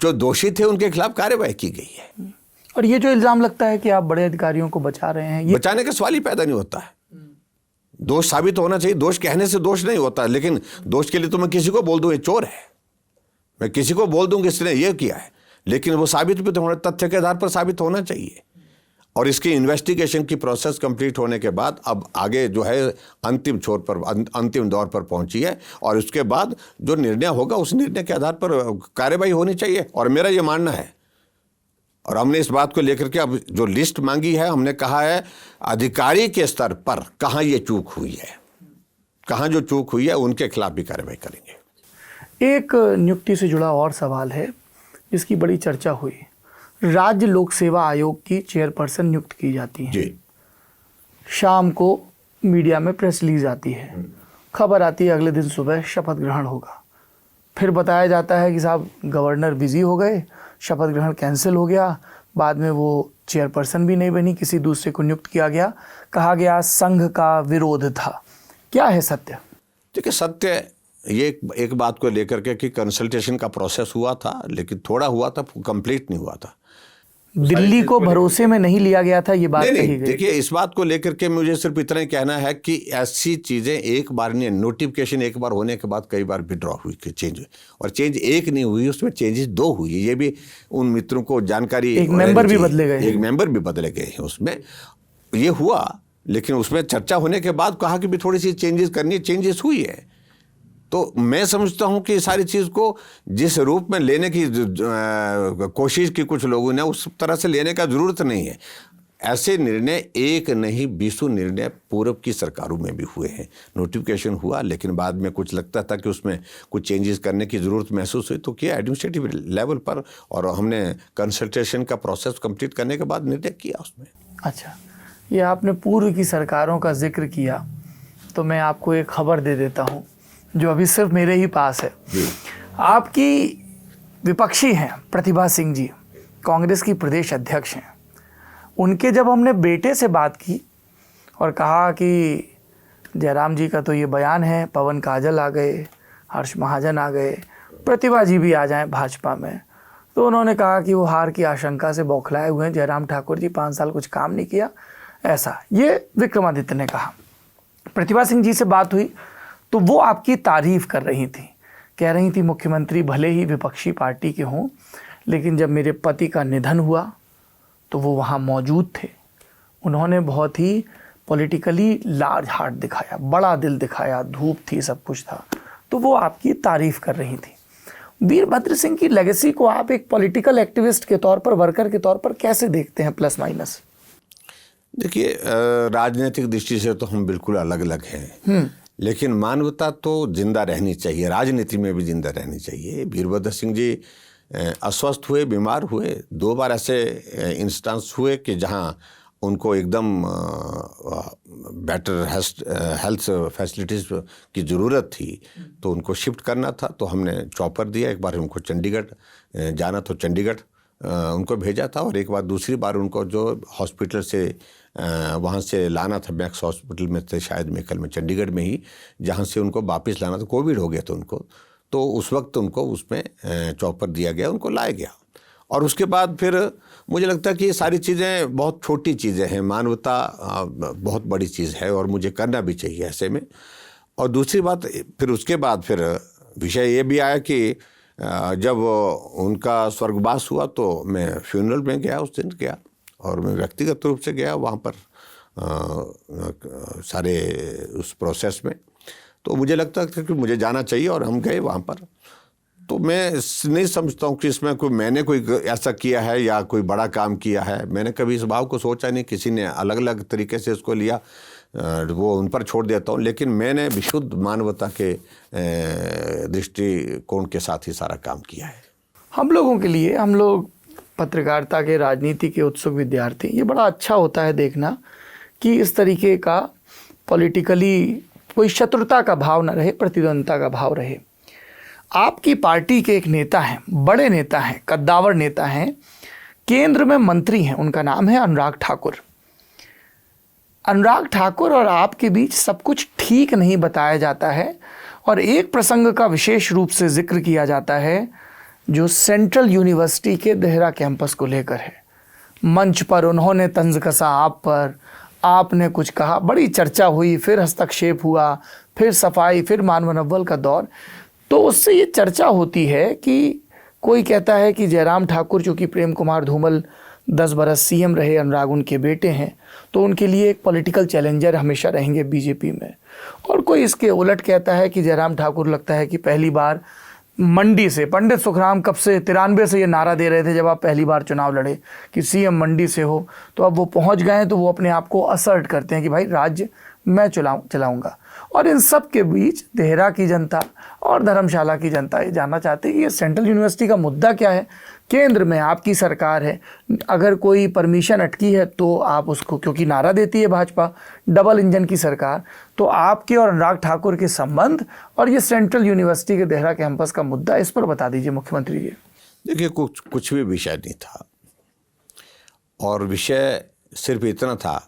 जो दोषी थे उनके खिलाफ कार्रवाई की गई है। और ये जो इल्जाम लगता है कि आप बड़े अधिकारियों को बचा रहे हैं, ये बचाने का सवाल ही पैदा नहीं होता है। दोष साबित होना चाहिए, दोष कहने से दोष नहीं होता। लेकिन दोष के लिए तो मैं किसी को बोल दूं ये चोर है, मैं किसी को बोल दूं कि इसने ये किया है, लेकिन वो साबित भी तो होना, तथ्य के आधार पर साबित होना चाहिए। और इसकी इन्वेस्टिगेशन की प्रोसेस कंप्लीट होने के बाद अब आगे जो है अंतिम दौर पर पहुंची है, और उसके बाद जो निर्णय होगा उस निर्णय के आधार पर कार्रवाई होनी चाहिए। और मेरा ये मानना है, और हमने इस बात को लेकर के अब जो लिस्ट मांगी है, हमने कहा है अधिकारी के स्तर पर कहाँ ये चूक हुई है, कहाँ जो चूक हुई है उनके खिलाफ भी कार्रवाई करेंगे। एक नियुक्ति से जुड़ा और सवाल है जिसकी बड़ी चर्चा हुई। राज्य लोक सेवा आयोग की चेयरपर्सन नियुक्त की जाती है जी। शाम को मीडिया में प्रेस रिलीज आती है, खबर आती है अगले दिन सुबह शपथ ग्रहण होगा। फिर बताया जाता है कि साहब गवर्नर बिजी हो गए, शपथ ग्रहण कैंसिल हो गया, बाद में वो चेयरपर्सन भी नहीं बनी, किसी दूसरे को नियुक्त किया गया, कहा गया संघ का विरोध था। क्या है सत्य? देखिए, सत्य ये एक बात को लेकर के कि कंसल्टेशन का प्रोसेस हुआ था, लेकिन थोड़ा हुआ था, कंप्लीट नहीं हुआ था। दिल्ली को भरोसे में नहीं लिया गया था, ये बात कही गई। देखिए, इस बात को लेकर के मुझे सिर्फ इतना ही कहना है कि ऐसी चीज़ें एक बार नहीं, नोटिफिकेशन एक बार होने के बाद कई बार विड्रॉ हुई, चेंज हुई, और चेंज एक नहीं हुई, उसमें चेंजेस 2 हुई। ये भी उन मित्रों को जानकारी, एक मेंबर भी बदले गए, एक मेंबर भी बदले गए हैं उसमें, ये हुआ। लेकिन उसमें चर्चा होने के बाद कहा कि भी थोड़ी सी चेंजेस करनी है, चेंजेस हुई है। तो मैं समझता हूं कि सारी चीज़ को जिस रूप में लेने की कोशिश की कुछ लोगों ने, उस तरह से लेने का ज़रूरत नहीं है। ऐसे निर्णय एक नहीं 20 निर्णय पूर्व की सरकारों में भी हुए हैं। नोटिफिकेशन हुआ, लेकिन बाद में कुछ लगता था कि उसमें कुछ चेंजेस करने की ज़रूरत महसूस हुई, तो किया एडमिनिस्ट्रेटिव लेवल पर, और हमने कंसल्टेशन का प्रोसेस कंप्लीट करने के बाद निर्णय किया उसमें। अच्छा, ये आपने पूर्व की सरकारों का जिक्र किया, तो मैं आपको एक खबर दे देता हूँ जो अभी सिर्फ मेरे ही पास है। आपकी विपक्षी हैं प्रतिभा सिंह जी, कांग्रेस की प्रदेश अध्यक्ष हैं। उनके जब हमने बेटे से बात की और कहा कि जयराम जी का तो ये बयान है, पवन काजल आ गए, हर्ष महाजन आ गए, प्रतिभा जी भी आ जाएं भाजपा में, तो उन्होंने कहा कि वो हार की आशंका से बौखलाए हुए हैं, जयराम ठाकुर जी 5 साल कुछ काम नहीं किया, ऐसा ये विक्रमादित्य ने कहा। प्रतिभा सिंह जी से बात हुई तो वो आपकी तारीफ कर रही थी, कह रही थी मुख्यमंत्री भले ही विपक्षी पार्टी के हों, लेकिन जब मेरे पति का निधन हुआ तो वो वहाँ मौजूद थे। उन्होंने बहुत ही पॉलिटिकली लार्ज हार्ट दिखाया, बड़ा दिल दिखाया, धूप थी, सब कुछ था, तो वो आपकी तारीफ कर रही थी। वीरभद्र सिंह की लेगेसी को आप एक पॉलिटिकल एक्टिविस्ट के तौर पर, वर्कर के तौर पर कैसे देखते हैं, प्लस माइनस? देखिए, राजनीतिक दृष्टि से तो हम बिल्कुल अलग अलग हैं, लेकिन मानवता तो जिंदा रहनी चाहिए, राजनीति में भी जिंदा रहनी चाहिए। वीरभद्र सिंह जी अस्वस्थ हुए, बीमार हुए, 2 बार ऐसे इंस्टेंस हुए कि जहां उनको एकदम बेटर हेल्थ फैसिलिटीज़ की ज़रूरत थी, तो उनको शिफ्ट करना था, तो हमने चॉपर दिया। एक बार उनको चंडीगढ़ जाना तो चंडीगढ़ उनको भेजा था, और एक बार दूसरी बार उनको जो हॉस्पिटल से वहाँ से लाना था, मैक्स हॉस्पिटल में थे शायद मेकल में, चंडीगढ़ में ही, जहाँ से उनको वापस लाना था, कोविड हो गया था उनको, तो उस वक्त उनको उसमें चॉपर दिया गया, उनको लाया गया। और उसके बाद फिर मुझे लगता है कि ये सारी चीज़ें बहुत छोटी चीज़ें हैं, मानवता बहुत बड़ी चीज़ है और मुझे करना भी चाहिए ऐसे में। और दूसरी बात, फिर उसके बाद फिर विषय ये भी आया कि जब उनका स्वर्गवास हुआ तो मैं फ्यूनरल में गया, उस दिन गया, और मैं व्यक्तिगत रूप से गया वहाँ पर सारे उस प्रोसेस में। तो मुझे लगता था कि मुझे जाना चाहिए और हम गए वहाँ पर। तो मैं नहीं समझता हूँ कि इसमें मैंने कोई ऐसा किया है या कोई बड़ा काम किया है। मैंने कभी इस भाव को सोचा नहीं, किसी ने अलग अलग तरीके से इसको लिया, वो उन पर छोड़ देता हूँ। लेकिन मैंने विशुद्ध मानवता के दृष्टिकोण के साथ ही सारा काम किया है। हम लोगों के लिए, हम लोग पत्रकारिता के, राजनीति के उत्सुक विद्यार्थी, ये बड़ा अच्छा होता है देखना कि इस तरीके का पॉलिटिकली कोई शत्रुता का भाव न रहे, प्रतिद्वंदता का भाव रहे। आपकी पार्टी के एक नेता हैं, बड़े नेता हैं, कद्दावर नेता हैं, केंद्र में मंत्री हैं, उनका नाम है अनुराग ठाकुर। अनुराग ठाकुर और आपके बीच सब कुछ ठीक नहीं बताया जाता है और एक प्रसंग का विशेष रूप से जिक्र किया जाता है जो सेंट्रल यूनिवर्सिटी के देहरा कैंपस को लेकर है। मंच पर उन्होंने तंज कसा आप पर, आपने कुछ कहा, बड़ी चर्चा हुई, फिर हस्तक्षेप हुआ, फिर सफाई, फिर मानवनव्वल का दौर। तो उससे ये चर्चा होती है कि कोई कहता है कि जयराम ठाकुर, चूँकि प्रेम कुमार धूमल 10 बरस सीएम रहे, अनुराग उनके बेटे हैं, तो उनके लिए एक पॉलिटिकल चैलेंजर हमेशा रहेंगे बीजेपी में। और कोई इसके उलट कहता है कि जयराम ठाकुर लगता है कि पहली बार मंडी से, पंडित सुखराम कब से 93 से ये नारा दे रहे थे जब आप पहली बार चुनाव लड़े कि सीएम मंडी से हो, तो अब वो पहुंच गए हैं, तो वो अपने आप को असर्ट करते हैं कि भाई राज्य मैं चलाऊंगा। और इन सब के बीच देहरा की जनता और धर्मशाला की जनता ये जानना चाहते हैं कि ये सेंट्रल यूनिवर्सिटी का मुद्दा क्या है। केंद्र में आपकी सरकार है, अगर कोई परमिशन अटकी है तो आप उसको, क्योंकि नारा देती है भाजपा डबल इंजन की सरकार, तो आपके और अनुराग ठाकुर के संबंध और ये सेंट्रल यूनिवर्सिटी के देहरा कैंपस का मुद्दा, इस पर बता दीजिए मुख्यमंत्री जी। देखिए, कुछ भी विषय नहीं था, और विषय सिर्फ इतना था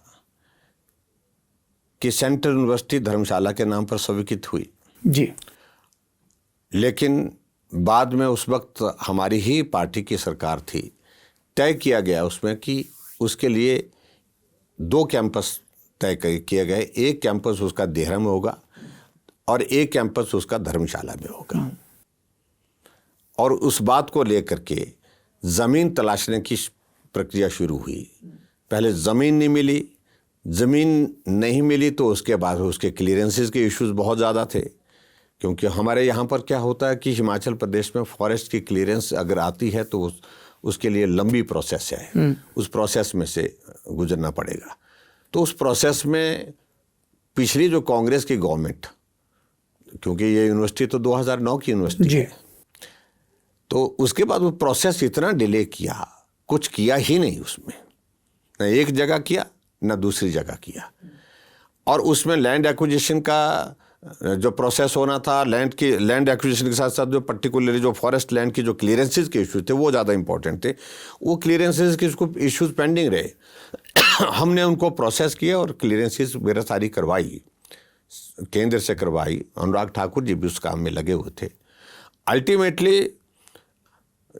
कि सेंट्रल यूनिवर्सिटी धर्मशाला के नाम पर स्वीकृत हुई जी। लेकिन बाद में उस वक्त हमारी ही पार्टी की सरकार थी, तय किया गया उसमें कि उसके लिए 2 कैंपस तय किए गए। एक कैंपस उसका देहरा में होगा और एक कैंपस उसका धर्मशाला में होगा। और उस बात को लेकर के ज़मीन तलाशने की प्रक्रिया शुरू हुई। पहले ज़मीन नहीं मिली, ज़मीन नहीं मिली तो उसके बाद उसके क्लियरेंसेस के इश्यूज बहुत ज़्यादा थे, क्योंकि हमारे यहाँ पर क्या होता है कि हिमाचल प्रदेश में फॉरेस्ट की क्लियरेंस अगर आती है तो उसके लिए लंबी प्रोसेस है, उस प्रोसेस में से गुजरना पड़ेगा। तो उस प्रोसेस में पिछली जो कांग्रेस की गवर्नमेंट, क्योंकि ये यूनिवर्सिटी तो 2009 की यूनिवर्सिटी है, तो उसके बाद वो प्रोसेस इतना डिले किया, कुछ किया ही नहीं उसमें, न एक जगह किया न दूसरी जगह किया। और उसमें लैंड एक्विजिशन का जो प्रोसेस होना था, लैंड एक्विजिशन के साथ साथ जो पर्टिकुलरली जो फॉरेस्ट लैंड की जो क्लियरेंसेस के इश्यूज थे वो ज़्यादा इंपॉर्टेंट थे। वो क्लियरेंसेस के इश्यूज पेंडिंग रहे। हमने उनको प्रोसेस किया और क्लियरेंसेस वगैरह सारी करवाई, केंद्र से करवाई। अनुराग ठाकुर जी भी उस काम में लगे हुए थे। अल्टीमेटली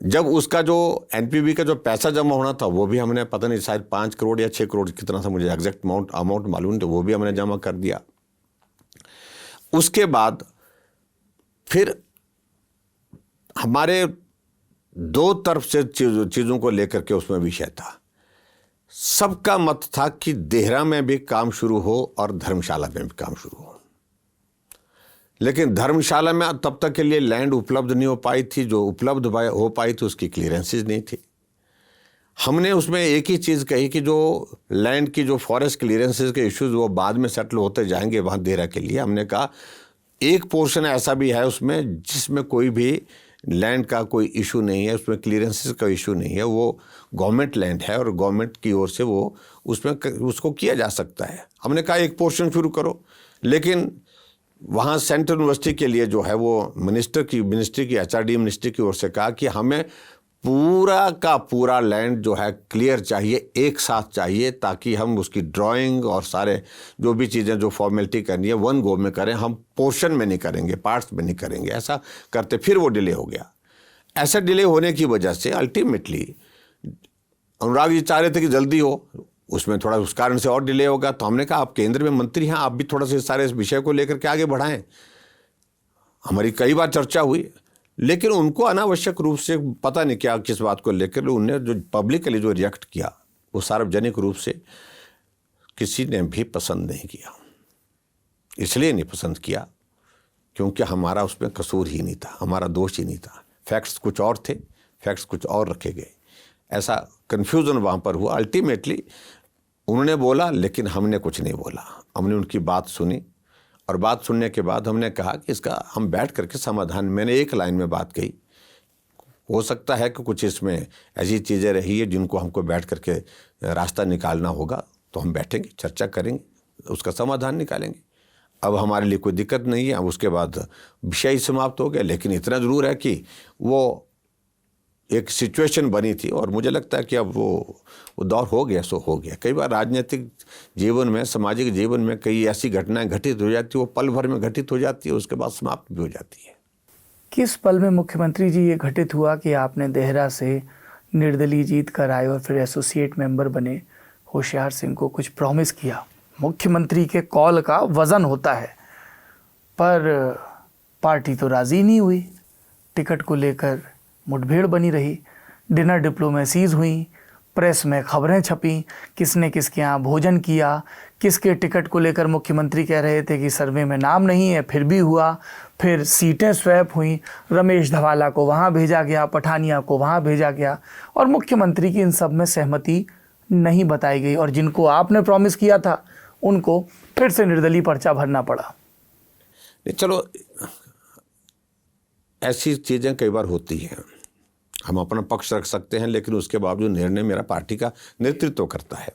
जब उसका जो एनपीवी का जो पैसा जमा होना था वो भी हमने, पता नहीं शायद 5 करोड़ या 6 करोड़ कितना था, मुझे एग्जैक्ट अमाउंट मालूम नहीं, तो वो भी हमने जमा कर दिया। उसके बाद फिर हमारे 2 तरफ से चीज़ों को लेकर के उसमें विषय था। सबका मत था कि देहरा में भी काम शुरू हो और धर्मशाला में भी काम शुरू हो, लेकिन धर्मशाला में तब तक के लिए लैंड उपलब्ध नहीं हो पाई थी। जो उपलब्ध हो पाई थी उसकी क्लियरेंसेस नहीं थी। हमने उसमें एक ही चीज़ कही कि जो लैंड की जो फॉरेस्ट क्लियरेंसेस के इश्यूज वो बाद में सेटल होते जाएंगे वहाँ देहरा के लिए। हमने कहा एक पोर्शन ऐसा भी है उसमें जिसमें कोई भी लैंड का कोई इशू नहीं है, उसमें क्लियरेंसेस का इशू नहीं है, वो गवर्नमेंट लैंड है और गवर्नमेंट की ओर से वो उसमें उसको किया जा सकता है। हमने कहा एक पोर्शन शुरू करो, लेकिन वहाँ सेंट्रल यूनिवर्सिटी के लिए जो है वो मिनिस्ट्री की एचआरडी मिनिस्ट्री की ओर से कहा कि हमें पूरा का पूरा लैंड जो है क्लियर चाहिए, एक साथ चाहिए, ताकि हम उसकी ड्राइंग और सारे जो भी चीज़ें जो फॉर्मेलिटी करनी है वन गो में करें, हम पोर्शन में नहीं करेंगे, पार्ट्स में नहीं करेंगे। ऐसा करते फिर वो डिले हो गया। ऐसा डिले होने की वजह से अल्टीमेटली अनुराग जी चाह रहे थे कि जल्दी हो, उसमें थोड़ा उस कारण से और डिले होगा। तो हमने कहा आप केंद्र में मंत्री हैं, आप भी थोड़ा सा सारे इस विषय को लेकर के आगे बढ़ाएं। हमारी कई बार चर्चा हुई, लेकिन उनको अनावश्यक रूप से पता नहीं क्या किस बात को लेकर उन्हें जो पब्लिकली जो रिएक्ट किया वो सार्वजनिक रूप से किसी ने भी पसंद नहीं किया। इसलिए नहीं पसंद किया क्योंकि हमारा उसमें कसूर ही नहीं था, हमारा दोष ही नहीं था। फैक्ट्स कुछ और थे, फैक्ट्स कुछ और रखे गए, ऐसा कन्फ्यूज़न वहाँ पर हुआ। अल्टीमेटली उन्होंने बोला लेकिन हमने कुछ नहीं बोला। हमने उनकी बात सुनी और बात सुनने के बाद हमने कहा कि इसका हम बैठ करके समाधान, मैंने एक लाइन में बात कही, हो सकता है कि कुछ इसमें ऐसी चीज़ें रही है जिनको हमको बैठ करके रास्ता निकालना होगा, तो हम बैठेंगे, चर्चा करेंगे, उसका समाधान निकालेंगे। अब हमारे लिए कोई दिक्कत नहीं है। अब उसके बाद विषय ही समाप्त हो गया। लेकिन इतना ज़रूर है कि वो एक सिचुएशन बनी थी और मुझे लगता है कि अब वो दौर हो गया सो हो गया। कई बार राजनीतिक जीवन में, सामाजिक जीवन में कई ऐसी घटनाएं घटित हो जाती है, वो पल भर में घटित हो जाती है, उसके बाद समाप्त भी हो जाती है। किस पल में मुख्यमंत्री जी ये घटित हुआ कि आपने देहरा से निर्दलीय जीत कर आए और फिर एसोसिएट मेंबर बने, होशियार सिंह को कुछ प्रॉमिस किया? मुख्यमंत्री के कॉल का वज़न होता है, पर पार्टी तो राज़ी नहीं हुई। टिकट को लेकर मुठभेड़ बनी रही, डिनर डिप्लोमेसीज़ हुई, प्रेस में खबरें छपी, किसने किसके यहाँ भोजन किया, किसके टिकट को लेकर मुख्यमंत्री कह रहे थे कि सर्वे में नाम नहीं है, फिर भी हुआ। फिर सीटें स्वैप हुई, रमेश धवाला को वहाँ भेजा गया, पठानिया को वहाँ भेजा गया, और मुख्यमंत्री की इन सब में सहमति नहीं बताई गई। और जिनको आपने प्रॉमिस किया था उनको फिर से निर्दलीय पर्चा भरना पड़ा। नहीं, चलो ऐसी चीज़ें कई बार होती हैं, हम अपना पक्ष रख सकते हैं, लेकिन उसके बावजूद निर्णय मेरा पार्टी का नेतृत्व करता है।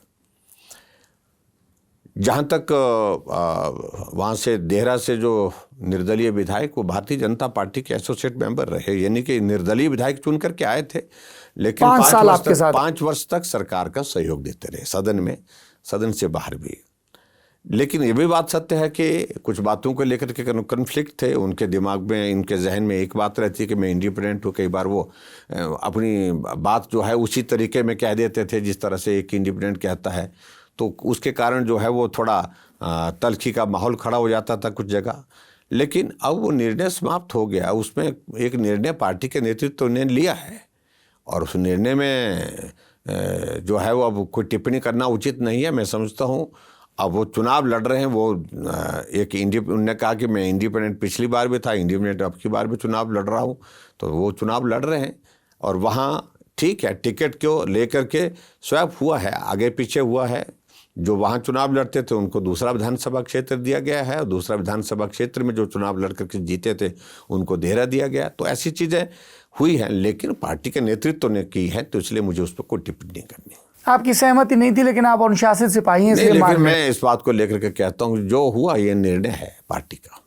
जहाँ तक वहाँ से देहरा से जो निर्दलीय विधायक, वो भारतीय जनता पार्टी के एसोसिएट मेंबर रहे, यानी कि निर्दलीय विधायक चुन करके आए थे, लेकिन 5 वर्ष तक सरकार का सहयोग देते रहे, सदन में, सदन से बाहर भी। लेकिन ये भी बात सत्य है कि कुछ बातों को लेकर के कन्फ्लिक्ट थे उनके दिमाग में, इनके जहन में। एक बात रहती है कि मैं इंडिपेंडेंट हूँ, कई बार वो अपनी बात जो है उसी तरीके में कह देते थे जिस तरह से एक इंडिपेंडेंट कहता है, तो उसके कारण जो है वो थोड़ा तल्खी का माहौल खड़ा हो जाता था कुछ जगह। लेकिन अब वो निर्णय समाप्त हो गया, उसमें एक निर्णय पार्टी के नेतृत्व ने लिया है और उस निर्णय में जो है वो अब कोई टिप्पणी करना उचित नहीं है, मैं समझता हूँ। अब वो चुनाव लड़ रहे हैं, वो उन्होंने कहा कि मैं इंडिपेंडेंट पिछली बार भी था, इंडिपेंडेंट अब की बार भी चुनाव लड़ रहा हूँ, तो वो चुनाव लड़ रहे हैं। और वहाँ ठीक है, टिकट को लेकर के स्वैप हुआ है, आगे पीछे हुआ है। जो वहाँ चुनाव लड़ते थे उनको दूसरा विधानसभा क्षेत्र दिया गया है और दूसरा विधानसभा क्षेत्र में जो चुनाव लड़ करके जीते थे उनको देहरा दिया गया। तो ऐसी चीज़ें हुई हैं, लेकिन पार्टी के नेतृत्व ने की है, तो इसलिए मुझे उस पर कोई टिप्पणी नहीं करनी। आपकी सहमति नहीं थी, लेकिन आप अनुशासित सिपाही हैं, लेकिन मैं इस बात को लेकर के कहता हूँ जो हुआ ये निर्णय है पार्टी का।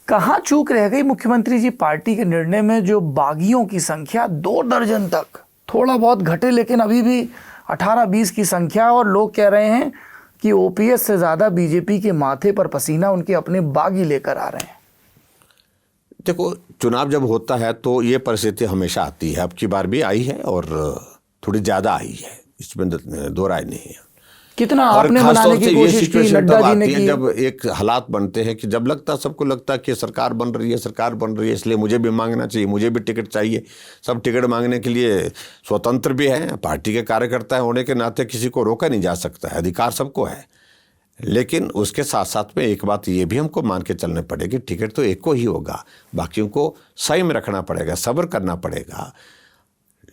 कहाँ चूक रह गई मुख्यमंत्री जी पार्टी के निर्णय में? जो बागियों की संख्या 2 दर्जन तक, थोड़ा बहुत घटे लेकिन अभी भी 18-20 की संख्या, और लोग कह रहे हैं कि ओपीएस से ज्यादा बीजेपी के माथे पर पसीना उनके अपने बागी लेकर आ रहे हैं। देखो, चुनाव जब होता है तो ये परिस्थिति हमेशा आती है, अब की बार भी आई है और थोड़ी ज्यादा आई है, इसमें दो राय नहीं है। कितना आपने मनाने की कोशिश की, नड्डा जी ने की? जब एक हालात बनते हैं कि जब लगता, सबको लगता है कि सरकार बन रही है, इसलिए मुझे भी मांगना चाहिए, मुझे भी टिकट चाहिए। सब टिकट मांगने के लिए स्वतंत्र भी हैं, पार्टी के कार्यकर्ता होने के नाते किसी को रोका नहीं जा सकता है, अधिकार सबको है। लेकिन उसके साथ साथ में एक बात ये भी हमको मान के चलने पड़ेगी, टिकट तो एक को ही होगा, बाकियों को संयम रखना पड़ेगा, सब्र करना पड़ेगा।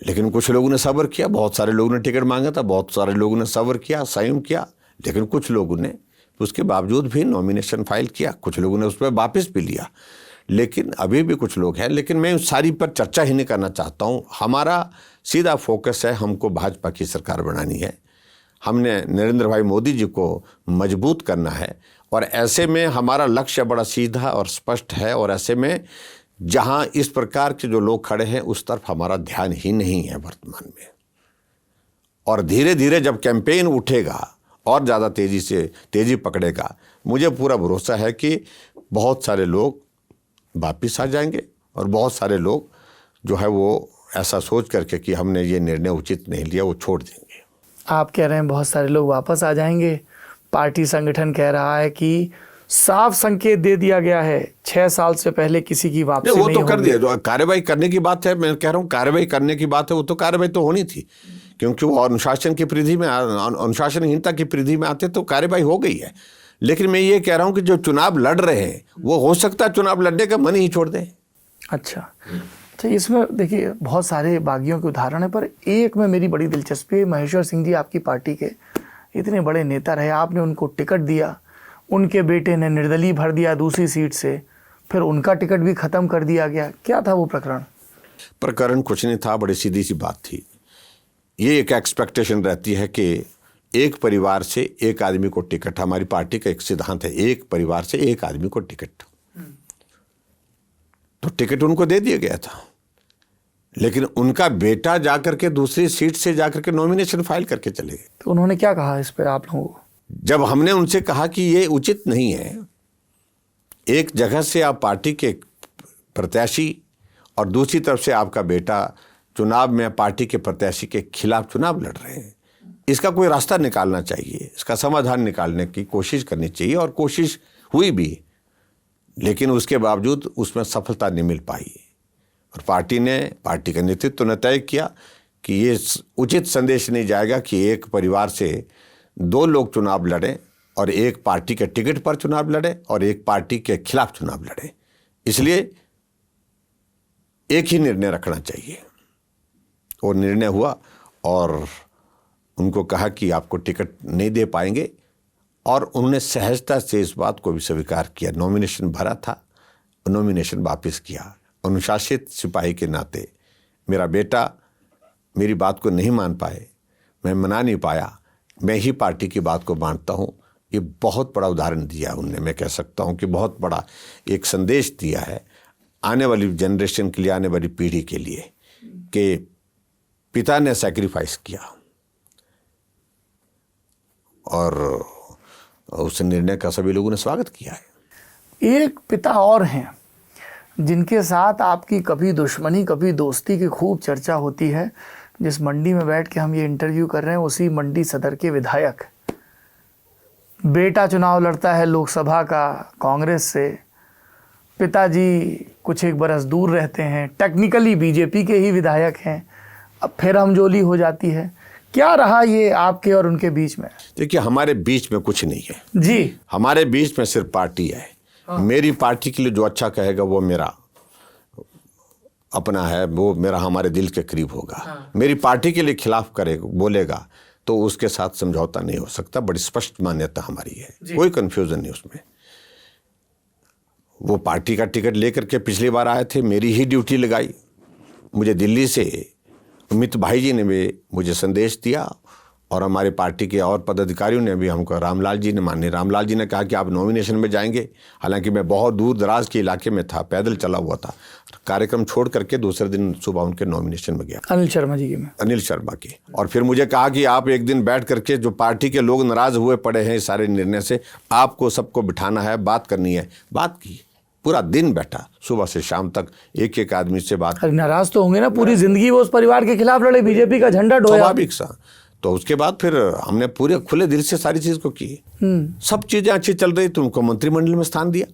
लेकिन कुछ लोगों ने सब्र किया, बहुत सारे लोगों ने टिकट मांगा था, बहुत सारे लोगों ने सब्र किया, संयम किया। लेकिन कुछ लोगों ने उसके बावजूद भी नॉमिनेशन फाइल किया, कुछ लोगों ने उस पर वापस भी लिया। लेकिन अभी भी कुछ लोग हैं, लेकिन मैं उस सारी पर चर्चा ही नहीं करना चाहता हूँ। हमारा सीधा फोकस है, हमको भाजपा की सरकार बनानी है, हमने नरेंद्र भाई मोदी जी को मजबूत करना है। और ऐसे में हमारा लक्ष्य बड़ा सीधा और स्पष्ट है, और ऐसे में जहां इस प्रकार के जो लोग खड़े हैं उस तरफ हमारा ध्यान ही नहीं है वर्तमान में। और धीरे धीरे जब कैंपेन उठेगा और ज़्यादा तेज़ी पकड़ेगा, मुझे पूरा भरोसा है कि बहुत सारे लोग वापिस आ जाएंगे और बहुत सारे लोग जो है वो ऐसा सोच करके कि हमने ये निर्णय उचित नहीं लिया, वो छोड़ देंगे। आप कह रहे हैं बहुत सारे लोग वापस आ जाएंगे, पार्टी संगठन कह रहा है कि साफ संकेत दे दिया गया है 6 साल से पहले किसी की वापसी नहीं, वो तो कर दिया। जो कार्रवाई करने की बात है, मैं कह रहा हूँ कार्रवाई करने की बात है, वो तो कार्रवाई तो होनी थी, क्योंकि वो अनुशासन की परिधि में अनुशासनहीनता की परिधि में आते तो कार्यवाही हो गई है। लेकिन मैं ये कह रहा हूं कि जो चुनाव लड़ रहे हैं वो हो सकता है चुनाव लड़ने का मन ही छोड़ दें। अच्छा, तो इसमें देखिए बहुत सारे बागियों के उदाहरण है, पर एक में मेरी बड़ी दिलचस्पी है। महेश्वर सिंह जी आपकी पार्टी के इतने बड़े नेता रहे, आपने उनको टिकट दिया, उनके बेटे ने निर्दलीय भर दिया दूसरी सीट से, फिर उनका टिकट भी खत्म कर दिया गया। क्या था वो प्रकरण? प्रकरण कुछ नहीं था, बड़ी सीधी सी बात थी। ये एक एक्सपेक्टेशन रहती है कि एक परिवार से एक आदमी को टिकट, हमारी पार्टी का एक सिद्धांत है, एक परिवार से एक आदमी को टिकट। तो टिकट उनको दे दिया गया था, लेकिन उनका बेटा जाकर के दूसरी सीट से जाकर के नॉमिनेशन फाइल करके चले गए। तो उन्होंने क्या कहा इस पर आप लोगों को? जब हमने उनसे कहा कि ये उचित नहीं है, एक जगह से आप पार्टी के प्रत्याशी और दूसरी तरफ से आपका बेटा चुनाव में पार्टी के प्रत्याशी के खिलाफ चुनाव लड़ रहे हैं, इसका कोई रास्ता निकालना चाहिए, इसका समाधान निकालने की कोशिश करनी चाहिए। और कोशिश हुई भी, लेकिन उसके बावजूद उसमें सफलता नहीं मिल पाई। और पार्टी का नेतृत्व ने तय किया कि ये उचित संदेश नहीं जाएगा कि एक परिवार से दो लोग चुनाव लड़ें और एक पार्टी के टिकट पर चुनाव लड़े और एक पार्टी के खिलाफ चुनाव लड़े। इसलिए एक ही निर्णय रखना चाहिए। और निर्णय हुआ और उनको कहा कि आपको टिकट नहीं दे पाएंगे, और उन्होंने सहजता से इस बात को भी स्वीकार किया। नॉमिनेशन भरा था, नॉमिनेशन वापस किया। अनुशासित सिपाही के नाते मेरा बेटा मेरी बात को नहीं मान पाए, मैं मना नहीं पाया, मैं ही पार्टी की बात को मानता हूँ। ये बहुत बड़ा उदाहरण दिया उनने, मैं कह सकता हूँ कि बहुत बड़ा एक संदेश दिया है आने वाली जनरेशन के लिए, आने वाली पीढ़ी के लिए, कि पिता ने सैक्रिफाइस किया और उस निर्णय का सभी लोगों ने स्वागत किया है। एक पिता और हैं जिनके साथ आपकी कभी दुश्मनी कभी दोस्ती की खूब चर्चा होती है। जिस मंडी में बैठ के हम ये इंटरव्यू कर रहे हैं, उसी मंडी सदर के विधायक, बेटा चुनाव लड़ता है लोकसभा का कांग्रेस से, पिताजी कुछ एक बरस दूर रहते हैं, टेक्निकली बीजेपी के ही विधायक हैं, अब फिर हमजोली हो जाती है। क्या रहा ये आपके और उनके बीच में? देखिए, हमारे बीच में कुछ नहीं है जी, हमारे बीच में सिर्फ पार्टी है। मेरी पार्टी के लिए जो अच्छा कहेगा वो मेरा अपना है, वो मेरा हमारे दिल के करीब होगा। मेरी पार्टी के लिए खिलाफ करेगा, बोलेगा, तो उसके साथ समझौता नहीं हो सकता। बड़ी स्पष्ट मान्यता हमारी है, कोई कंफ्यूजन नहीं उसमें। वो पार्टी का टिकट लेकर के पिछली बार आए थे, मेरी ही ड्यूटी लगाई। मुझे दिल्ली से अमित भाई जी ने भी मुझे संदेश दिया और हमारे पार्टी के और पदाधिकारियों ने भी हमको, माननीय रामलाल जी ने कहा कि आप नॉमिनेशन में जाएंगे। हालांकि मैं बहुत दूर दराज के इलाके में था, पैदल चला हुआ था, कार्यक्रम छोड़ करके दूसरे दिन सुबह उनके नॉमिनेशन में गया, अनिल शर्मा जी के में। अनिल शर्मा के। और फिर मुझे कहा कि आप एक दिन बैठ करके, जो पार्टी के लोग नाराज हुए पड़े हैं इस सारे निर्णय से, आपको सबको बिठाना है, बात करनी है। बात की, पूरा दिन बैठा, सुबह से शाम तक एक एक आदमी से बात। नाराज तो होंगे ना, पूरी जिंदगी वो उस परिवार के खिलाफ लड़े, बीजेपी का झंडा ढोया। स्वाभाविक सा। तो उसके बाद फिर हमने पूरे खुले दिल से सारी चीज को की। सब चीजें अच्छी चल रही, तो उनको मंत्रिमंडल में स्थान दिया,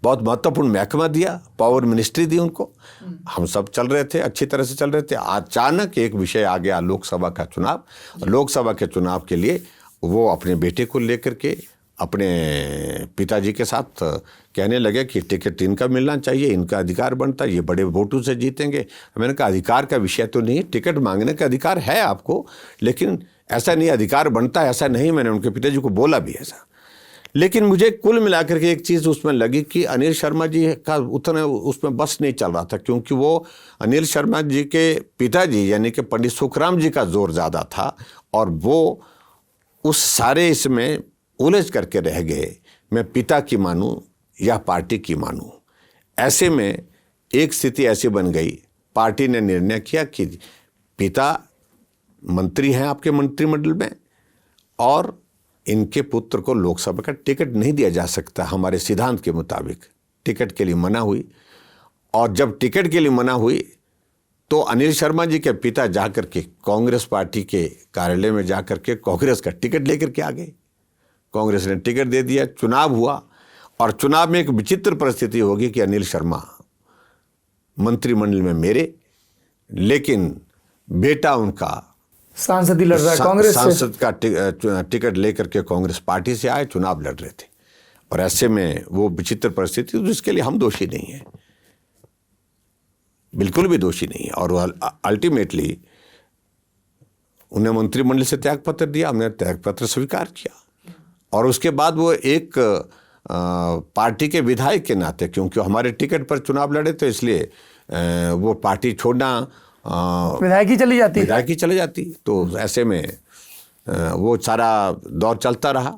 बहुत महत्वपूर्ण महकमा दिया, पावर मिनिस्ट्री दी उनको। हम सब चल रहे थे, अच्छी तरह से चल रहे थे। अचानक एक विषय आ गया, लोकसभा का चुनाव। लोकसभा के चुनाव के लिए वो अपने बेटे को लेकर के अपने पिताजी के साथ कहने लगे कि टिकट इनका मिलना चाहिए, इनका अधिकार बनता है, ये बड़े वोटों से जीतेंगे। मैंने कहा अधिकार का विषय तो नहीं, टिकट मांगने का अधिकार है आपको, लेकिन ऐसा नहीं अधिकार बनता है, ऐसा नहीं। मैंने उनके पिताजी को बोला भी ऐसा। लेकिन मुझे कुल मिलाकर के एक चीज़ उसमें लगी कि अनिल शर्मा जी का उतना उसमें बस नहीं चल रहा था, क्योंकि वो अनिल शर्मा जी के पिताजी यानी कि पंडित सुखराम जी का जोर ज़्यादा था, और वो उस सारे इसमें उलझ करके रह गए, मैं पिता की मानूं या पार्टी की मानूं। ऐसे में एक स्थिति ऐसी बन गई, पार्टी ने निर्णय किया कि पिता मंत्री हैं आपके मंत्रिमंडल में, और इनके पुत्र को लोकसभा का टिकट नहीं दिया जा सकता। हमारे सिद्धांत के मुताबिक टिकट के लिए मना हुई, और जब टिकट के लिए मना हुई तो अनिल शर्मा जी के पिता जाकर के कांग्रेस पार्टी के कार्यालय में जाकर के कांग्रेस का टिकट लेकर के आ गए। कांग्रेस ने टिकट दे दिया, चुनाव हुआ, और चुनाव में एक विचित्र परिस्थिति होगी कि अनिल शर्मा मंत्रिमंडल में मेरे, लेकिन बेटा उनका सांसद ही लड़ रहा है कांग्रेस से। सांसद का टिकट लेकर के कांग्रेस पार्टी से आए, चुनाव लड़ रहे थे, और ऐसे में वो विचित्र परिस्थिति, तो इसके लिए हम दोषी नहीं हैं, बिल्कुल भी दोषी नहीं है। और अल्टीमेटली उन्हें मंत्रिमंडल से त्यागपत्र दिया, हमने त्यागपत्र स्वीकार किया, और उसके बाद वो एक पार्टी के विधायक के नाते, क्योंकि हमारे टिकट पर चुनाव लड़े थे, इसलिए वो पार्टी छोड़ना विधायकी चली जाती है। विधायकी चली जाती। तो ऐसे में वो सारा दौर चलता रहा,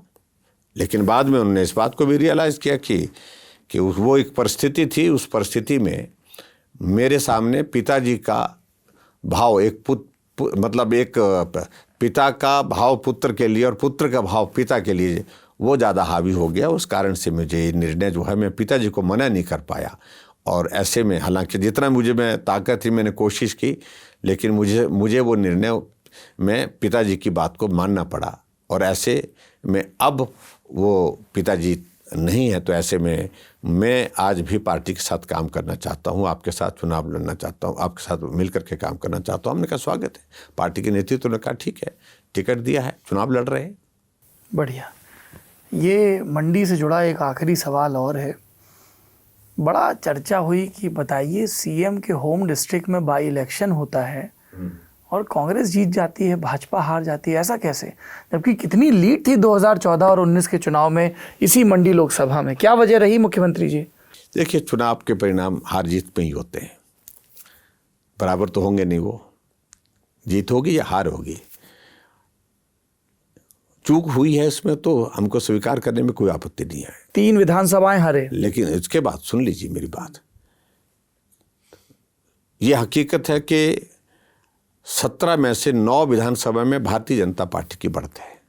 लेकिन बाद में उन्होंने इस बात को भी रियलाइज़ किया कि वो एक परिस्थिति थी, उस परिस्थिति में मेरे सामने पिताजी का भाव, मतलब एक पिता का भाव पुत्र के लिए और पुत्र का भाव पिता के लिए वो ज़्यादा हावी हो गया। उस कारण से मुझे ये निर्णय जो है, मैं पिताजी को मना नहीं कर पाया, और ऐसे में हालांकि जितना में ताकत थी मैंने कोशिश की, लेकिन मुझे वो निर्णय में पिताजी की बात को मानना पड़ा। और ऐसे में अब वो पिताजी नहीं है, तो ऐसे में मैं आज भी पार्टी के साथ काम करना चाहता हूं, आपके साथ चुनाव लड़ना चाहता हूं, आपके साथ मिलकर के काम करना चाहता हूं। हमने कहा स्वागत है। पार्टी के नेतृत्व ने कहा ठीक है, टिकट दिया है, चुनाव लड़ रहे हैं। बढ़िया। ये मंडी से जुड़ा एक आखिरी सवाल और है। बड़ा चर्चा हुई कि बताइए, सीएम के होम डिस्ट्रिक्ट में बाई इलेक्शन होता है और कांग्रेस जीत जाती है, भाजपा हार जाती है, ऐसा कैसे? जबकि कितनी लीड थी 2014 और 19 के चुनाव में इसी मंडी लोकसभा में। क्या वजह रही मुख्यमंत्री जी? देखिए, चुनाव के परिणाम हार जीत में ही होते हैं, बराबर तो होंगे नहीं। वो जीत होगी या हार होगी, चूक हुई है, इसमें तो हमको स्वीकार करने में कोई आपत्ति नहीं है। 3 विधानसभाएं हारे, लेकिन इसके बाद सुन लीजिए मेरी बात, यह हकीकत है कि 17 में से 9 विधानसभा में भारतीय जनता पार्टी की बढ़त है,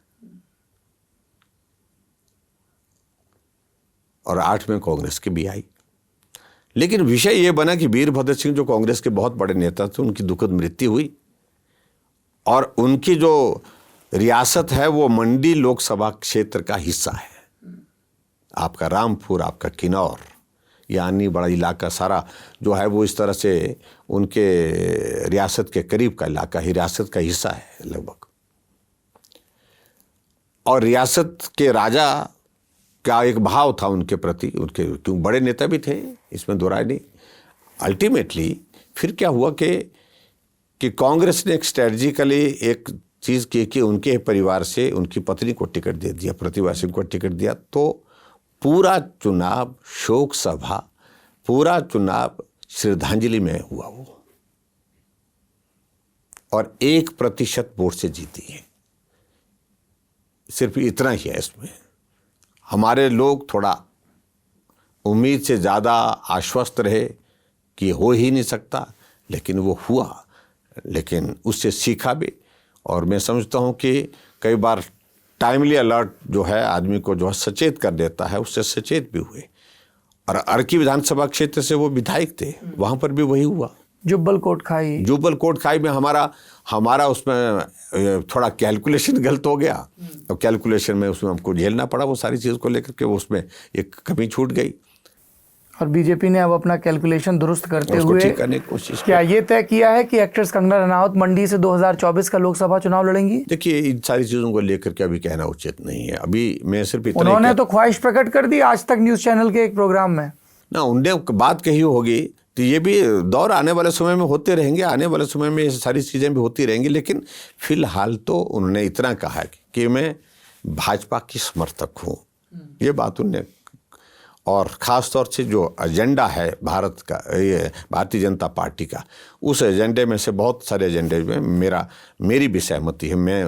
और 8 में कांग्रेस की भी आई। लेकिन विषय यह बना कि वीरभद्र सिंह जो कांग्रेस के बहुत बड़े नेता थे, उनकी दुखद मृत्यु हुई, और उनकी जो रियासत है वो मंडी लोकसभा क्षेत्र का हिस्सा है। आपका रामपुर, आपका किन्नौर, यानी बड़ा इलाका सारा जो है वो इस तरह से उनके रियासत के करीब का इलाका ही रियासत का हिस्सा है लगभग। और रियासत के राजा का एक भाव था उनके प्रति, उनके क्यों बड़े नेता भी थे, इसमें दो राय नहीं। अल्टीमेटली फिर क्या हुआ कि कांग्रेस ने एक स्ट्रेटजिकली एक चीज़ की कि उनके परिवार से उनकी पत्नी को टिकट दे दिया, प्रतिभा सिंह को टिकट दिया, तो पूरा चुनाव शोक सभा, पूरा चुनाव श्रद्धांजलि में हुआ वो, और 1% वोट से जीती है। सिर्फ इतना ही है इसमें। हमारे लोग थोड़ा उम्मीद से ज़्यादा आश्वस्त रहे कि हो ही नहीं सकता, लेकिन वो हुआ, लेकिन उससे सीखा भी। और मैं समझता हूँ कि कई बार टाइमली अलर्ट जो है आदमी को जो है सचेत कर देता है, उससे सचेत भी हुए। और अर्की विधानसभा क्षेत्र से वो विधायक थे, वहाँ पर भी वही हुआ। जुब्बल कोट खाई में हमारा उसमें थोड़ा कैलकुलेशन गलत हो गया, और कैलकुलेशन में उसमें हमको झेलना पड़ा वो सारी चीज़ को लेकर के, उसमें एक कमी छूट गई। और बीजेपी ने अब अपना कैलकुलेशन दुरुस्त करते हुए ठीक करने की कोशिश क्या ये तय किया है कि एक्ट्रेस कंगना रनावत मंडी से 2024 का लोकसभा चुनाव लड़ेंगी? देखिए, इन सारी चीज़ों को लेकर के अभी कहना उचित नहीं है। अभी मैं सिर्फ इतना, उन्होंने तो ख्वाहिश प्रकट कर दी आज तक न्यूज़ चैनल के एक प्रोग्राम में ना, उनने बात कही होगी, तो ये भी दौर आने वाले समय में होते रहेंगे, आने वाले समय में ये सारी चीज़ें भी होती रहेंगी। लेकिन फिलहाल तो उन्होंने इतना कहा कि मैं भाजपा की समर्थक हूँ, ये बात उन्होंने। और ख़ास तौर से जो एजेंडा है भारत का, ये भारतीय जनता पार्टी का, उस एजेंडे में से बहुत सारे एजेंडे में मेरी भी सहमति है।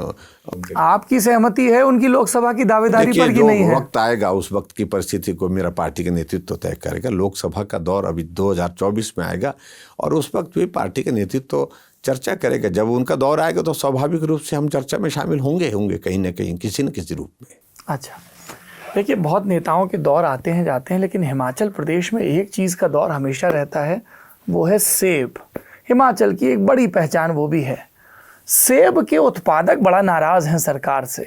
आपकी सहमति है उनकी लोकसभा की दावेदारी पर कि नहीं है? वक्त आएगा, उस वक्त की परिस्थिति को मेरा पार्टी का नेतृत्व तय करेगा। लोकसभा का दौर अभी 2024 में आएगा, और उस वक्त भी पार्टी का नेतृत्व चर्चा करेगा। जब उनका दौर आएगा तो स्वाभाविक रूप से हम चर्चा में शामिल होंगे कहीं ना कहीं, किसी न किसी रूप में। अच्छा, देखिए, बहुत नेताओं के दौर आते हैं जाते हैं, लेकिन हिमाचल प्रदेश में एक चीज़ का दौर हमेशा रहता है, वो है सेब। हिमाचल की एक बड़ी पहचान वो भी है। सेब के उत्पादक बड़ा नाराज़ हैं सरकार से।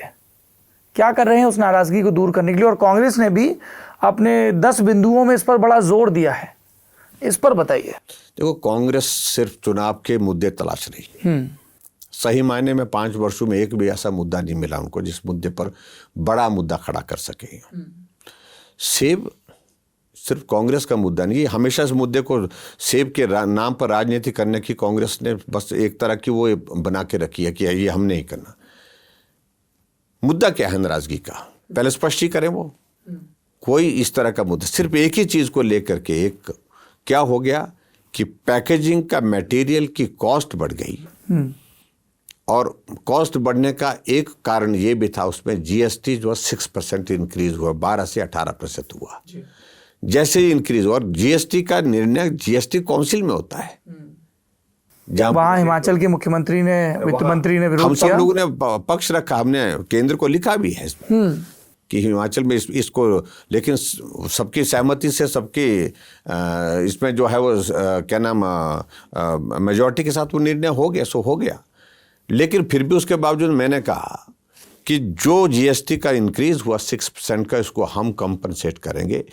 क्या कर रहे हैं उस नाराज़गी को दूर करने के लिए? और कांग्रेस ने भी अपने 10 बिंदुओं में इस पर बड़ा जोर दिया है, इस पर बताइए। देखो, कांग्रेस सिर्फ चुनाव के मुद्दे तलाश रही है। सही मायने में 5 वर्षों में एक भी ऐसा मुद्दा नहीं मिला उनको जिस मुद्दे पर बड़ा मुद्दा खड़ा कर सके। सेब सिर्फ कांग्रेस का मुद्दा नहीं है, हमेशा इस मुद्दे को सेब के नाम पर राजनीति करने की कांग्रेस ने बस एक तरह की वो बना के रखी है कि ये हम नहीं करना। मुद्दा क्या है नाराजगी का, पहले स्पष्ट करें वो। कोई इस तरह का मुद्दा, सिर्फ एक ही चीज को लेकर के एक क्या हो गया कि पैकेजिंग का मटेरियल की कॉस्ट बढ़ गई, और कॉस्ट बढ़ने का एक कारण ये भी था, उसमें जीएसटी जो 6% इंक्रीज हुआ, 12 से 18% हुआ। जैसे ही इंक्रीज हुआ, और जीएसटी का निर्णय जीएसटी काउंसिल में होता है, जहां वहाँ हिमाचल के मुख्यमंत्री ने, वित्त मंत्री ने विरोध किया। हम सब लोगों ने पक्ष रखा, हमने केंद्र को लिखा भी है इसमें कि हिमाचल में इसको, लेकिन सबकी सहमति से, सबकी इसमें जो है वो क्या नाम मेजॉरिटी के साथ वो निर्णय हो गया, सो हो गया। लेकिन फिर भी उसके बावजूद मैंने कहा कि जो जीएसटी का इंक्रीज हुआ 6% का, इसको हम कंपनसेट करेंगे।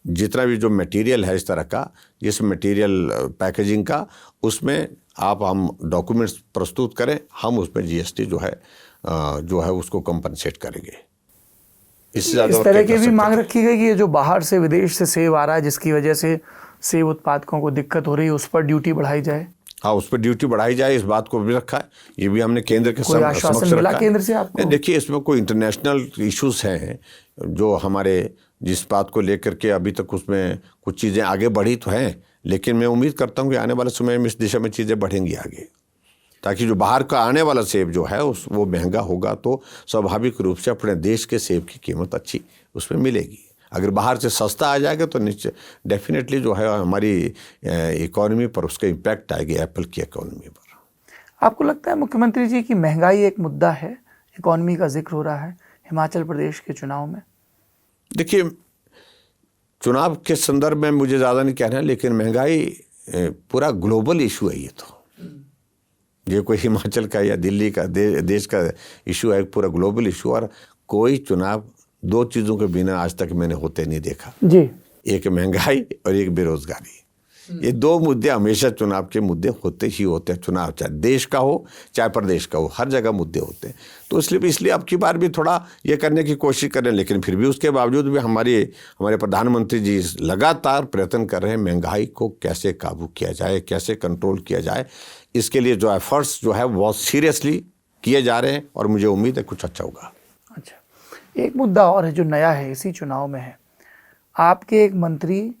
जितना भी जो मटेरियल है इस तरह का, जिस मटेरियल पैकेजिंग का, उसमें आप हम डॉक्यूमेंट्स प्रस्तुत करें, हम उसमें जीएसटी जो है उसको कंपनसेट करेंगे। इस तरह की भी मांग रखी गई कि ये जो बाहर से, विदेश से सेब आ रहा है, जिसकी वजह से सेब उत्पादकों को दिक्कत हो रही है, उस पर ड्यूटी बढ़ाई जाए। हाँ, उस पर ड्यूटी बढ़ाई जाए, इस बात को भी रखा है। ये भी हमने केंद्र के समक्ष आश्वासन मिला केंद्र से आपको? देखिए, इसमें कोई इंटरनेशनल इश्यूज हैं जो हमारे, जिस बात को लेकर के अभी तक उसमें कुछ चीज़ें आगे बढ़ी तो हैं, लेकिन मैं उम्मीद करता हूँ कि आने वाले समय में इस दिशा में चीज़ें बढ़ेंगी आगे, ताकि जो बाहर का आने वाला सेब जो है वो महंगा होगा, तो स्वाभाविक रूप से अपने देश के सेब की कीमत अच्छी उसमें मिलेगी। अगर बाहर से सस्ता आ जाएगा तो निश्चय डेफिनेटली जो है हमारी इकोनॉमी पर उसका इम्पैक्ट आएगी, एप्पल की इकोनॉमी पर। आपको लगता है मुख्यमंत्री जी कि महंगाई एक मुद्दा है, इकोनॉमी का जिक्र हो रहा है हिमाचल प्रदेश के चुनाव में? देखिए, चुनाव के संदर्भ में मुझे ज़्यादा नहीं कहना है, लेकिन महंगाई पूरा ग्लोबल इशू है। ये कोई हिमाचल का या दिल्ली का, देश का इशू है, पूरा ग्लोबल इशू। और कोई चुनाव दो चीज़ों के बिना आज तक मैंने होते नहीं देखा जी। एक महंगाई और एक बेरोजगारी। ये दो मुद्दे हमेशा चुनाव के मुद्दे होते ही होते हैं। चुनाव चाहे देश का हो चाहे प्रदेश का हो, हर जगह मुद्दे होते हैं। तो इसलिए अब की बार भी थोड़ा ये करने की कोशिश करें, लेकिन फिर भी उसके बावजूद भी हमारे प्रधानमंत्री जी लगातार प्रयत्न कर रहे हैं महंगाई को कैसे काबू किया जाए, कैसे कंट्रोल किया जाए। इसके लिए जो एफर्ट्स जो है बहुत सीरियसली किए जा रहे हैं, और मुझे उम्मीद है कुछ अच्छा होगा। अच्छा, एक मुद्दा और है जो नया है, इसी चुनाव में है। आपके एक मंत्री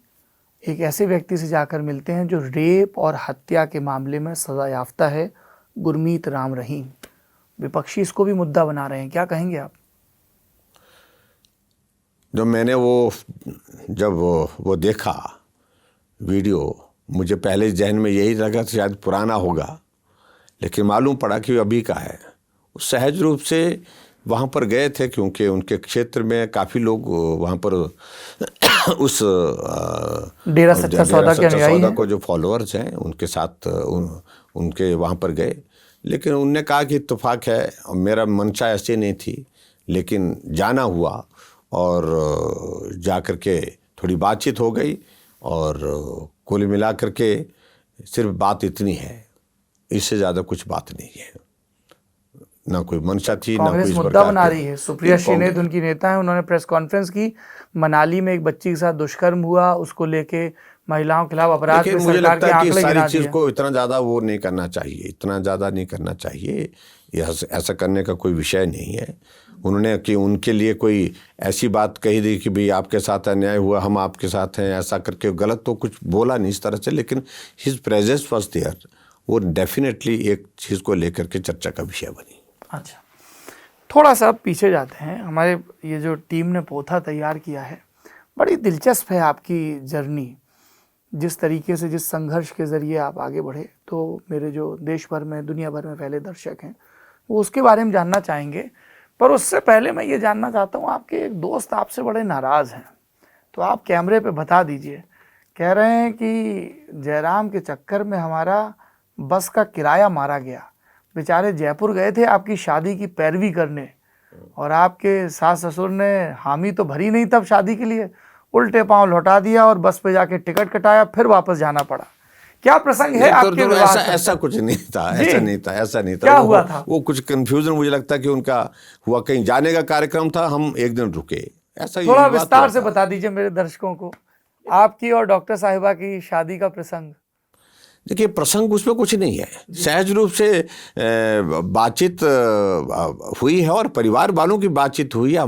एक ऐसे व्यक्ति से जाकर मिलते हैं जो रेप और हत्या के मामले में सजा याफ्ता है, गुरमीत राम रहीम। विपक्षी इसको भी मुद्दा बना रहे हैं, क्या कहेंगे आप? जब मैंने वो देखा वीडियो, मुझे पहले जहन में यही लगा कि शायद पुराना होगा, लेकिन मालूम पड़ा कि अभी का है। सहज रूप से वहाँ पर गए थे क्योंकि उनके क्षेत्र में काफ़ी लोग वहाँ पर उस डेरा सच्चा सौदा को जो फॉलोअर्स हैं उनके साथ उनके वहाँ पर गए। लेकिन उनने कहा कि इत्तेफाक है, मेरा मंशा ऐसे नहीं थी, लेकिन जाना हुआ और जा कर के थोड़ी बातचीत हो गई, और कुल मिला कर के सिर्फ बात इतनी है, इससे ज़्यादा कुछ बात नहीं है। ना कोई मंशा थी, ना कोई मुद्दा बना रही है। सुप्रिया श्रीनेत उनकी नेता है, उन्होंने प्रेस कॉन्फ्रेंस की, मनाली में एक बच्ची के साथ दुष्कर्म हुआ, उसको लेके महिलाओं के खिलाफ अपराध पे मुझे सरकार लगता के है कि आंकड़े सारी गिना चीज दिए। को इतना ज़्यादा वो नहीं करना चाहिए, इतना ज़्यादा नहीं करना चाहिए। ऐसा करने का कोई विषय नहीं है। उन्होंने कि उनके लिए कोई ऐसी बात कही दी कि भाई आपके साथ अन्याय हुआ, हम आपके साथ हैं, ऐसा करके गलत तो कुछ बोला नहीं इस तरह से, लेकिन हिज प्रेजेंस वाज देयर, वो डेफिनेटली एक चीज़ को लेकर के चर्चा का विषय बनी। अच्छा, थोड़ा सा पीछे जाते हैं। हमारे ये जो टीम ने पोथा तैयार किया है, बड़ी दिलचस्प है आपकी जर्नी, जिस तरीके से, जिस संघर्ष के ज़रिए आप आगे बढ़े। तो मेरे जो देश भर में, दुनिया भर में फैले दर्शक हैं, वो उसके बारे में जानना चाहेंगे। पर उससे पहले मैं ये जानना चाहता हूँ, आपके एक दोस्त आपसे बड़े नाराज़ हैं, तो आप कैमरे पे बता दीजिए। कह रहे हैं कि जयराम के चक्कर में हमारा बस का किराया मारा गया। बेचारे जयपुर गए थे आपकी शादी की पैरवी करने, और आपके सास ससुर ने हामी तो भरी नहीं तब शादी के लिए, उल्टे पांव लौटा दिया और बस पे जाके टिकट कटाया, फिर वापस जाना पड़ा। क्या प्रसंग है नहीं, आपके विवाह ऐसा का? ऐसा कुछ नहीं था, ऐसा नहीं था। क्या हुआ था? वो कुछ कंफ्यूजन मुझे लगता है कि उनका हुआ, कहीं जाने का कार्यक्रम था, हम एक दिन रुके, ऐसा थोड़ा यही बात विस्तार हुआ से था। बता दीजिए मेरे दर्शकों को, आपकी और डॉक्टर साहिबा की शादी का प्रसंग। देखिए, प्रसंग उसमें कुछ नहीं है, सहज रूप से बातचीत हुई है और परिवार वालों की बातचीत हुई है।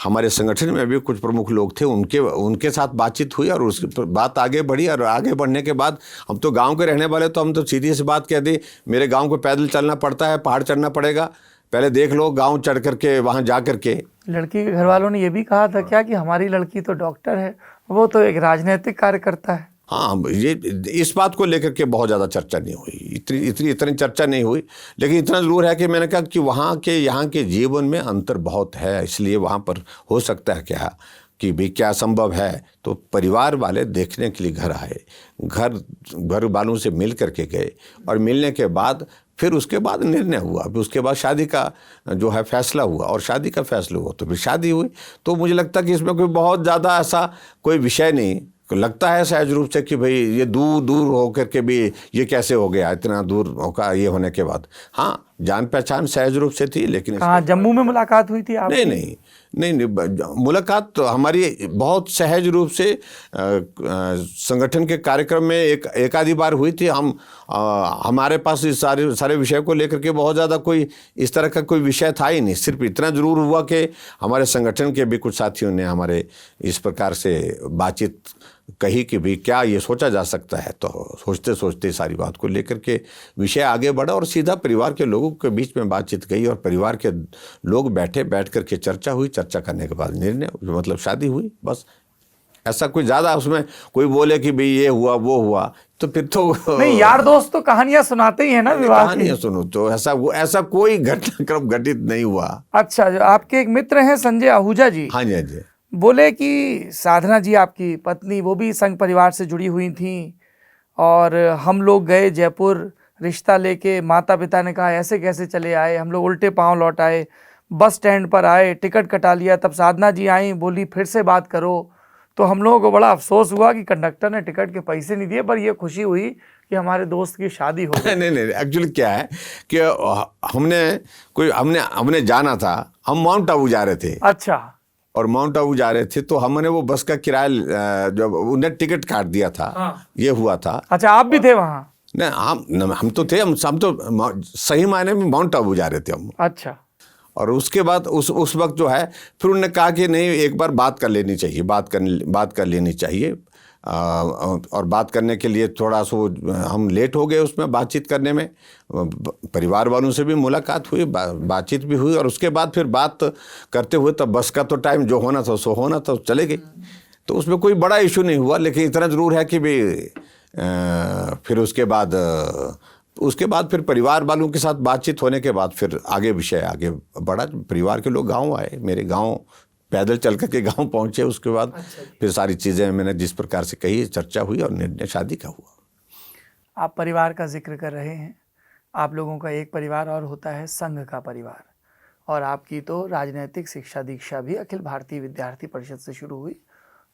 हमारे संगठन में भी कुछ प्रमुख लोग थे, उनके साथ बातचीत हुई और उसकी बात आगे बढ़ी। और आगे बढ़ने के बाद हम तो गांव के रहने वाले, तो हम तो सीधी सी बात कह दी, मेरे गांव को पैदल चलना पड़ता है, पहाड़ चढ़ना पड़ेगा, पहले देख लो गाँव चढ़ करके वहाँ जा करके। लड़की के घर वालों ने ये भी कहा था क्या कि हमारी लड़की तो डॉक्टर है, वो तो एक राजनीतिक कार्यकर्ता है? हाँ, ये इस बात को लेकर के बहुत ज़्यादा चर्चा नहीं हुई, इतनी चर्चा नहीं हुई। लेकिन इतना ज़रूर है कि मैंने कहा कि वहाँ के यहाँ के जीवन में अंतर बहुत है, इसलिए वहाँ पर हो सकता है क्या कि भी क्या संभव है। तो परिवार वाले देखने के लिए घर आए, घर वालों से मिल करके गए, और मिलने के बाद फिर उसके बाद निर्णय हुआ, फिर उसके बाद शादी का जो है फैसला हुआ, और शादी का फैसला हुआ तो फिर शादी हुई। तो मुझे लगता है कि इसमें कोई बहुत ज़्यादा ऐसा कोई विषय नहीं लगता है सहज रूप से कि भाई ये दूर होकर के भी ये कैसे हो गया, इतना दूर होगा ये होने के बाद। हाँ, जान पहचान सहज रूप से थी, लेकिन कहाँ जम्मू में मुलाकात हुई थी आपकी? नहीं, मुलाकात तो हमारी बहुत सहज रूप से संगठन के कार्यक्रम में एक आधी बार हुई थी। हमारे पास इस सारे विषय को लेकर के बहुत ज़्यादा कोई इस तरह का कोई विषय था ही नहीं। सिर्फ इतना ज़रूर हुआ कि हमारे संगठन के भी कुछ साथियों ने हमारे इस प्रकार से बातचीत कही कि भी क्या ये सोचा जा सकता है। तो सोचते सोचते सारी बात को लेकर के विषय आगे बढ़ा और सीधा परिवार के लोगों के बीच में बातचीत गई, और परिवार के लोग बैठ करके चर्चा हुई। चर्चा करने के बाद निर्णय, मतलब शादी हुई, बस। ऐसा कोई ज़्यादा उसमें कोई बोले कि भाई ये हुआ वो हुआ, तो फिर तो नहीं, यार दोस्त तो कहानियां सुनाते ही है ना विवाह की। कहानियां सुनो तो ऐसा कोई घटनाक्रम घटित नहीं हुआ। अच्छा, जो आपके एक मित्र हैं संजय आहूजा जी, हाँ जी, हाँ जी। बोले कि साधना जी आपकी पत्नी वो भी संघ परिवार से जुड़ी हुई थी, और हम लोग गए जयपुर रिश्ता लेके, माता पिता ने कहा ऐसे कैसे चले आए, हम लोग उल्टे पांव लौट आए, बस स्टैंड पर आए, टिकट कटा लिया, तब साधना जी आई, बोली फिर से बात करो। तो हम लोगों को बड़ा अफसोस हुआ कि कंडक्टर ने टिकट के पैसे नहीं दिए, पर ये खुशी हुई कि हमारे दोस्त की शादी हो गई। नहीं, एक्चुअली क्या है कि हमने जाना था, हम माउंट आबू जा रहे थे। अच्छा। और माउंट आबू जा रहे थे, तो हमने वो बस का किराया जब उन्हें टिकट काट दिया था। हाँ। ये हुआ था। अच्छा, आप भी थे वहाँ? नहीं, हम तो थे, हम तो सही मायने में माउंट आबू जा रहे थे हम। अच्छा। और उसके बाद उस वक्त जो है, फिर उन्होंने कहा कि नहीं, एक बार बात कर लेनी चाहिए, बात कर लेनी चाहिए। और बात करने के लिए थोड़ा सा हम लेट हो गए उसमें बातचीत करने में। परिवार वालों से भी मुलाकात हुई, बातचीत भी हुई, और उसके बाद फिर बात करते हुए तब बस का तो टाइम जो होना था सो होना था, चले गए। तो उसमें कोई बड़ा इशू नहीं हुआ। लेकिन इतना ज़रूर है कि भी फिर उसके बाद फिर परिवार वालों के साथ बातचीत होने के बाद फिर विषय आगे बढ़ा। परिवार के लोग गाँव आए, मेरे गाँव पैदल चल कर के गाँव पहुँचे। उसके बाद फिर सारी चीज़ें मैंने जिस प्रकार से कही, चर्चा हुई और निर्णय शादी का हुआ। आप परिवार का जिक्र कर रहे हैं, आप लोगों का एक परिवार और होता है संघ का परिवार, और आपकी तो राजनीतिक शिक्षा दीक्षा भी अखिल भारतीय विद्यार्थी परिषद से शुरू हुई,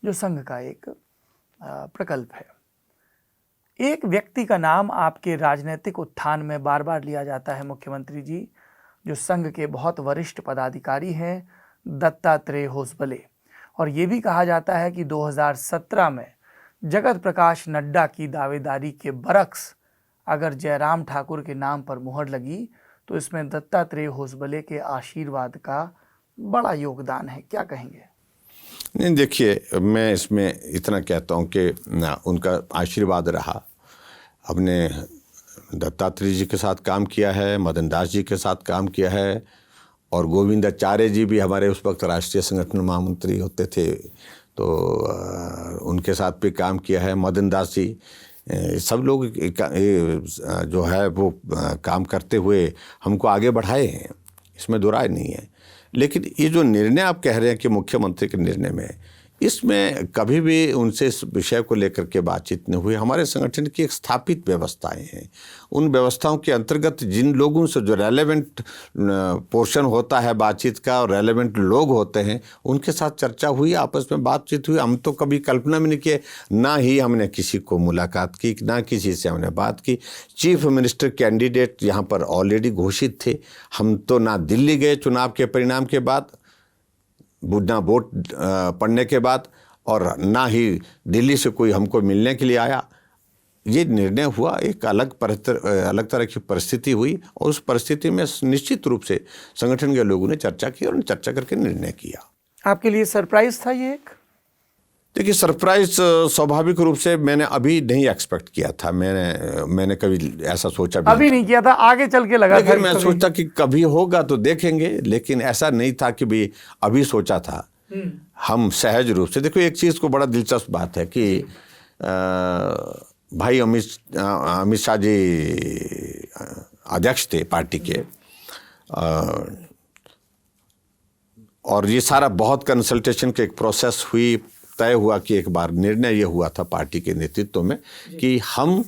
जो संघ का एक प्रकल्प है। एक व्यक्ति का नाम आपके राजनीतिक उत्थान में बार बार लिया जाता है मुख्यमंत्री जी, जो संघ के बहुत वरिष्ठ पदाधिकारी हैं, दत्तात्रेय होसबले। और ये भी कहा जाता है कि 2017 में जगत प्रकाश नड्डा की दावेदारी के बरक्स अगर जयराम ठाकुर के नाम पर मुहर लगी, तो इसमें दत्तात्रेय होसबले के आशीर्वाद का बड़ा योगदान है। क्या कहेंगे? नहीं, देखिए, मैं इसमें इतना कहता हूँ कि उनका आशीर्वाद रहा। हमने दत्तात्रेय जी के साथ काम किया है, मदन दास जी के साथ काम किया है, और गोविंदाचार्य जी भी हमारे उस वक्त राष्ट्रीय संगठन महामंत्री होते थे, तो उनके साथ भी काम किया है। मदन दास जी, सब लोग जो है वो काम करते हुए हमको आगे बढ़ाए हैं, इसमें दो राय नहीं है। लेकिन ये जो निर्णय आप कह रहे हैं कि मुख्यमंत्री के निर्णय में, इसमें कभी भी उनसे इस विषय को लेकर के बातचीत नहीं हुई। हमारे संगठन की एक स्थापित व्यवस्थाएं हैं, उन व्यवस्थाओं के अंतर्गत जिन लोगों से जो रेलेवेंट पोर्शन होता है बातचीत का और रेलेवेंट लोग होते हैं उनके साथ चर्चा हुई, आपस में बातचीत हुई। हम तो कभी कल्पना में नहीं किए, ना ही हमने किसी को मुलाकात की, ना किसी से हमने बात की। चीफ मिनिस्टर कैंडिडेट यहाँ पर ऑलरेडी घोषित थे। हम तो ना दिल्ली गए चुनाव के परिणाम के बाद, ना वोट पड़ने के बाद, और ना ही दिल्ली से कोई हमको मिलने के लिए आया। ये निर्णय हुआ, एक अलग तरह की परिस्थिति हुई और उस परिस्थिति में निश्चित रूप से संगठन के लोगों ने चर्चा की और चर्चा करके निर्णय किया। आपके लिए सरप्राइज था ये एक? देखिए, सरप्राइज स्वाभाविक रूप से मैंने अभी नहीं एक्सपेक्ट किया था। मैंने कभी ऐसा सोचा भी अभी नहीं किया था, आगे चल के लगा था। मैं सोचता कि कभी होगा तो देखेंगे, लेकिन ऐसा नहीं था कि भी अभी सोचा था। हम सहज रूप से, देखो एक चीज़ को बड़ा दिलचस्प बात है कि भाई अमित शाह जी अध्यक्ष थे पार्टी के, और ये सारा बहुत कंसल्टेशन के एक प्रोसेस हुई, तय हुआ कि एक बार निर्णय ये हुआ था पार्टी के नेतृत्व में कि हम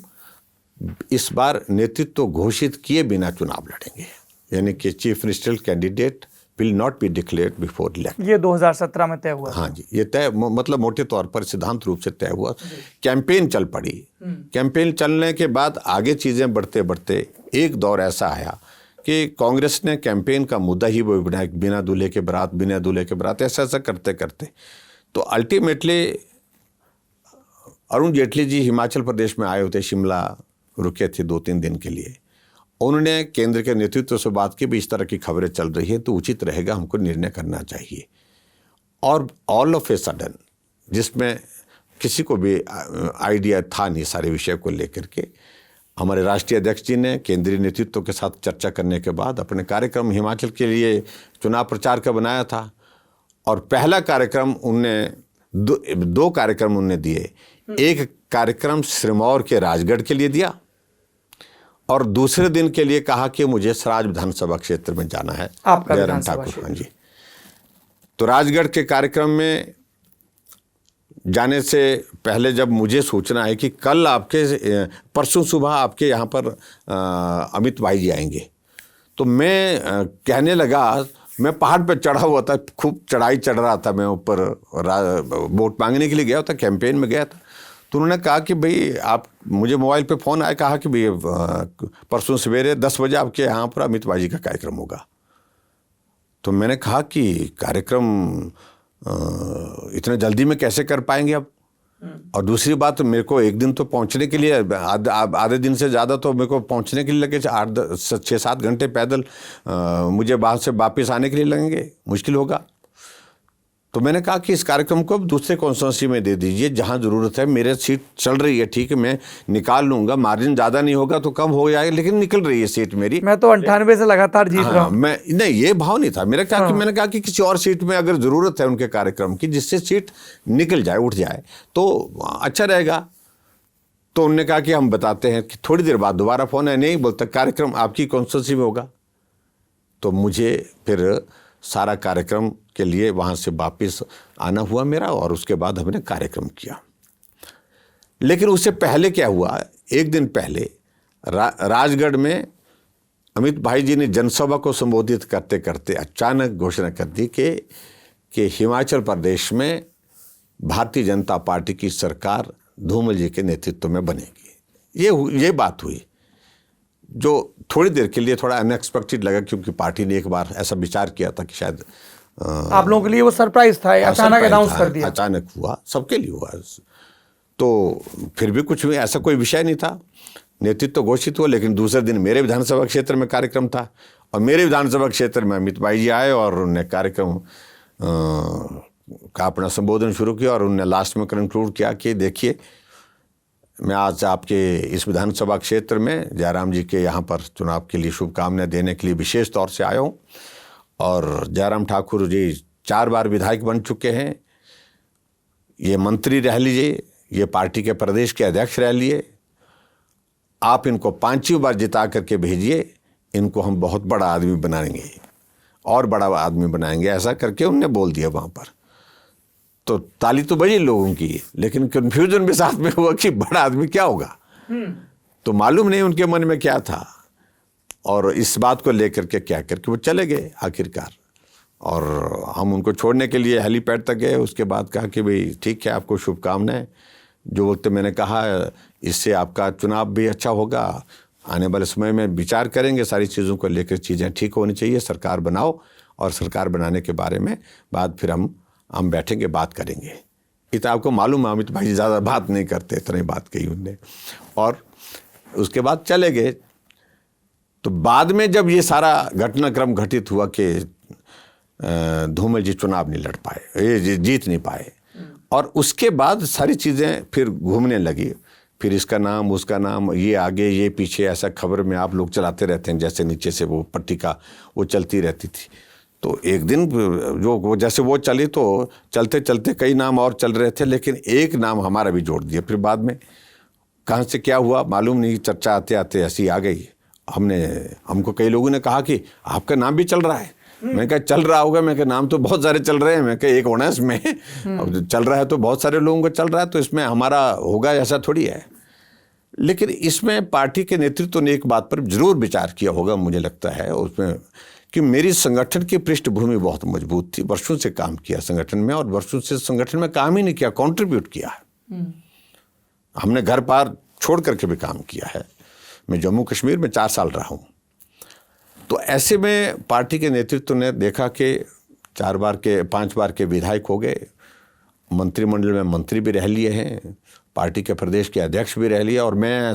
इस बार नेतृत्व घोषित किए बिना चुनाव लड़ेंगे, यानी कि chief minister candidate will not be declared before election. ये 2017 में तय हुआ? हाँ जी, ये तय, मतलब मोटे तौर पर सिद्धांत रूप से तय हुआ। कैंपेन चल पड़ी। कैंपेन चलने के बाद आगे चीज़ें बढ़ते बढ़ते एक दौर ऐसा आया कि कांग्रेस ने कैंपेन का मुद्दा ही वो बनाया, बिना दूल्हे के बारात, बिना दूल्हे के बारात, ऐसा ऐसा करते करते तो अल्टीमेटली अरुण जेटली जी हिमाचल प्रदेश में आए होते, शिमला रुके थे 2-3 दिन के लिए। उन्होंने केंद्र के नेतृत्व से बात की भी इस तरह की खबरें चल रही हैं तो उचित रहेगा, हमको निर्णय करना चाहिए। और ऑल ऑफ ए सडन, जिसमें किसी को भी आइडिया था नहीं सारे विषय को लेकर के, हमारे राष्ट्रीय अध्यक्ष जी ने केंद्रीय नेतृत्व के साथ चर्चा करने के बाद अपने कार्यक्रम हिमाचल के लिए चुनाव प्रचार का बनाया था। और पहला कार्यक्रम उनने दो कार्यक्रम उनने दिए। एक कार्यक्रम सिरमौर के राजगढ़ के लिए दिया और दूसरे दिन के लिए कहा कि मुझे सराज विधानसभा क्षेत्र में जाना है। आपका जयराम ठाकुर, हाँ जी। तो राजगढ़ के कार्यक्रम में जाने से पहले जब मुझे सूचना है कि कल आपके, परसों सुबह आपके यहाँ पर अमित भाई जी आएंगे, तो मैं कहने लगा, मैं पहाड़ पर चढ़ा हुआ था, खूब चढ़ाई चढ़ रहा था मैं ऊपर, वोट मांगने के लिए गया था, कैंपेन में गया था। तो उन्होंने कहा कि भाई आप, मुझे मोबाइल पे फ़ोन आया, कहा कि भाई परसों सवेरे 10 बजे आपके यहाँ पर अमित भाई जी का कार्यक्रम होगा। तो मैंने कहा कि कार्यक्रम इतने जल्दी में कैसे कर पाएंगे अब, और दूसरी बात मेरे को एक दिन तो पहुंचने के लिए, आधे दिन से ज़्यादा तो मेरे को पहुंचने के लिए लगे, 6-7 घंटे पैदल मुझे बाहर से वापस आने के लिए लगेंगे, मुश्किल होगा। तो मैंने कहा कि इस कार्यक्रम को अब दूसरे कॉन्स्टिट्यूंसी में दे दीजिए जहां ज़रूरत है। मेरे सीट चल रही है, ठीक है, मैं निकाल लूँगा, मार्जिन ज़्यादा नहीं होगा तो कम हो जाएगा, लेकिन निकल रही है सीट मेरी। मैं तो 98 से लगातार जीत रहा हूँ। मैं नहीं, ये भाव नहीं था मेरा। क्या कि मैंने कहा कि किसी और सीट में अगर ज़रूरत है उनके कार्यक्रम की, जिससे सीट निकल जाए, उठ जाए, तो अच्छा रहेगा। तो उन्होंने कहा कि हम बताते हैं, कि थोड़ी देर बाद दोबारा फ़ोन है, नहीं बोलता कार्यक्रम आपकी कॉन्स्टिट्यूंसी में होगा। तो मुझे फिर सारा कार्यक्रम के लिए वहाँ से वापस आना हुआ मेरा, और उसके बाद हमने कार्यक्रम किया। लेकिन उससे पहले क्या हुआ, एक दिन पहले राजगढ़ में अमित भाई जी ने जनसभा को संबोधित करते करते अचानक घोषणा कर दी कि हिमाचल प्रदेश में भारतीय जनता पार्टी की सरकार धूमल जी के नेतृत्व में बनेगी। ये बात हुई, जो थोड़ी देर के लिए थोड़ा अनएक्सपेक्टेड लगा, क्योंकि पार्टी ने एक बार ऐसा विचार किया था कि शायद आप लोगों के लिए वो सरप्राइज था, अचानक अनाउंस कर दिया। अचानक हुआ, सबके लिए हुआ। तो फिर भी कुछ ऐसा कोई विषय नहीं था, नेतृत्व घोषित हुआ। लेकिन दूसरे दिन मेरे विधानसभा क्षेत्र में कार्यक्रम था, और मेरे विधानसभा क्षेत्र में अमित भाई जी आए और उन्होंने कार्यक्रम का अपना संबोधन शुरू किया, और उन्होंने लास्ट में कंक्लूड किया कि देखिए, मैं आज आपके इस विधानसभा क्षेत्र में जयराम जी के यहाँ पर चुनाव के लिए शुभकामनाएं देने के लिए विशेष तौर से आया हूँ। और जयराम ठाकुर जी 4 बार विधायक बन चुके हैं, ये मंत्री रह लीजिए, ये पार्टी के प्रदेश के अध्यक्ष रह लिए, आप इनको 5वीं बार जिता करके भेजिए, इनको हम बहुत बड़ा आदमी बनाएंगे और बड़ा आदमी बनाएंगे, ऐसा करके उनने बोल दिया वहाँ पर। तो ताली तो बजी लोगों की, लेकिन कन्फ्यूजन भी साथ में हुआ कि बड़ा आदमी क्या होगा। तो मालूम नहीं उनके मन में क्या था, और इस बात को लेकर के क्या करके वो चले गए आखिरकार। और हम उनको छोड़ने के लिए हेलीपैड तक गए। उसके बाद कहा कि भाई ठीक है, आपको शुभकामनाएं। जो वक्त मैंने कहा इससे आपका चुनाव भी अच्छा होगा, आने वाले समय में विचार करेंगे सारी चीज़ों को लेकर, चीज़ें ठीक होनी चाहिए, सरकार बनाओ, और सरकार बनाने के बारे में बाद फिर हम बैठेंगे, बात करेंगे। इतना आपको मालूम है अमित भाई ज़्यादा बात नहीं करते, इतनी बात कही उनने, और उसके बाद चले गए। तो बाद में जब ये सारा घटनाक्रम घटित हुआ कि धूमल जी चुनाव नहीं लड़ पाए, ये जीत नहीं पाए, और उसके बाद सारी चीज़ें फिर घूमने लगी। फिर इसका नाम, उसका नाम, ये आगे ये पीछे, ऐसा खबर में आप लोग चलाते रहते हैं, जैसे नीचे से वो पट्टी का वो चलती रहती थी। तो एक दिन जो जैसे वो चली तो चलते चलते कई नाम और चल रहे थे, लेकिन एक नाम हमारा भी जोड़ दिया। फिर बाद में कहाँ से क्या हुआ मालूम नहीं, चर्चा आते आते ऐसी आ गई। हमको कई लोगों ने कहा कि आपका नाम भी चल रहा है। मैं कहा चल रहा होगा, मैं कहा नाम तो बहुत सारे चल रहे हैं, मैं कहा एक होना है इसमें, अब चल रहा है तो बहुत सारे लोगों को चल रहा है, तो इसमें हमारा होगा ऐसा थोड़ी है। लेकिन इसमें पार्टी के नेतृत्व ने एक बात पर जरूर विचार किया होगा, मुझे लगता है उसमें, कि मेरी संगठन की पृष्ठभूमि बहुत मजबूत थी, वर्षों से काम किया संगठन में, और वर्षों से संगठन में काम ही नहीं किया, कंट्रीब्यूट किया है। हमने घर पार छोड़ करके भी काम किया है। मैं जम्मू कश्मीर में 4 साल रहा हूँ। तो ऐसे में पार्टी के नेतृत्व ने देखा कि 5 बार के विधायक हो गए, मंत्रिमंडल में मंत्री भी रह लिए हैं, पार्टी के प्रदेश के अध्यक्ष भी रह लिया, और मैं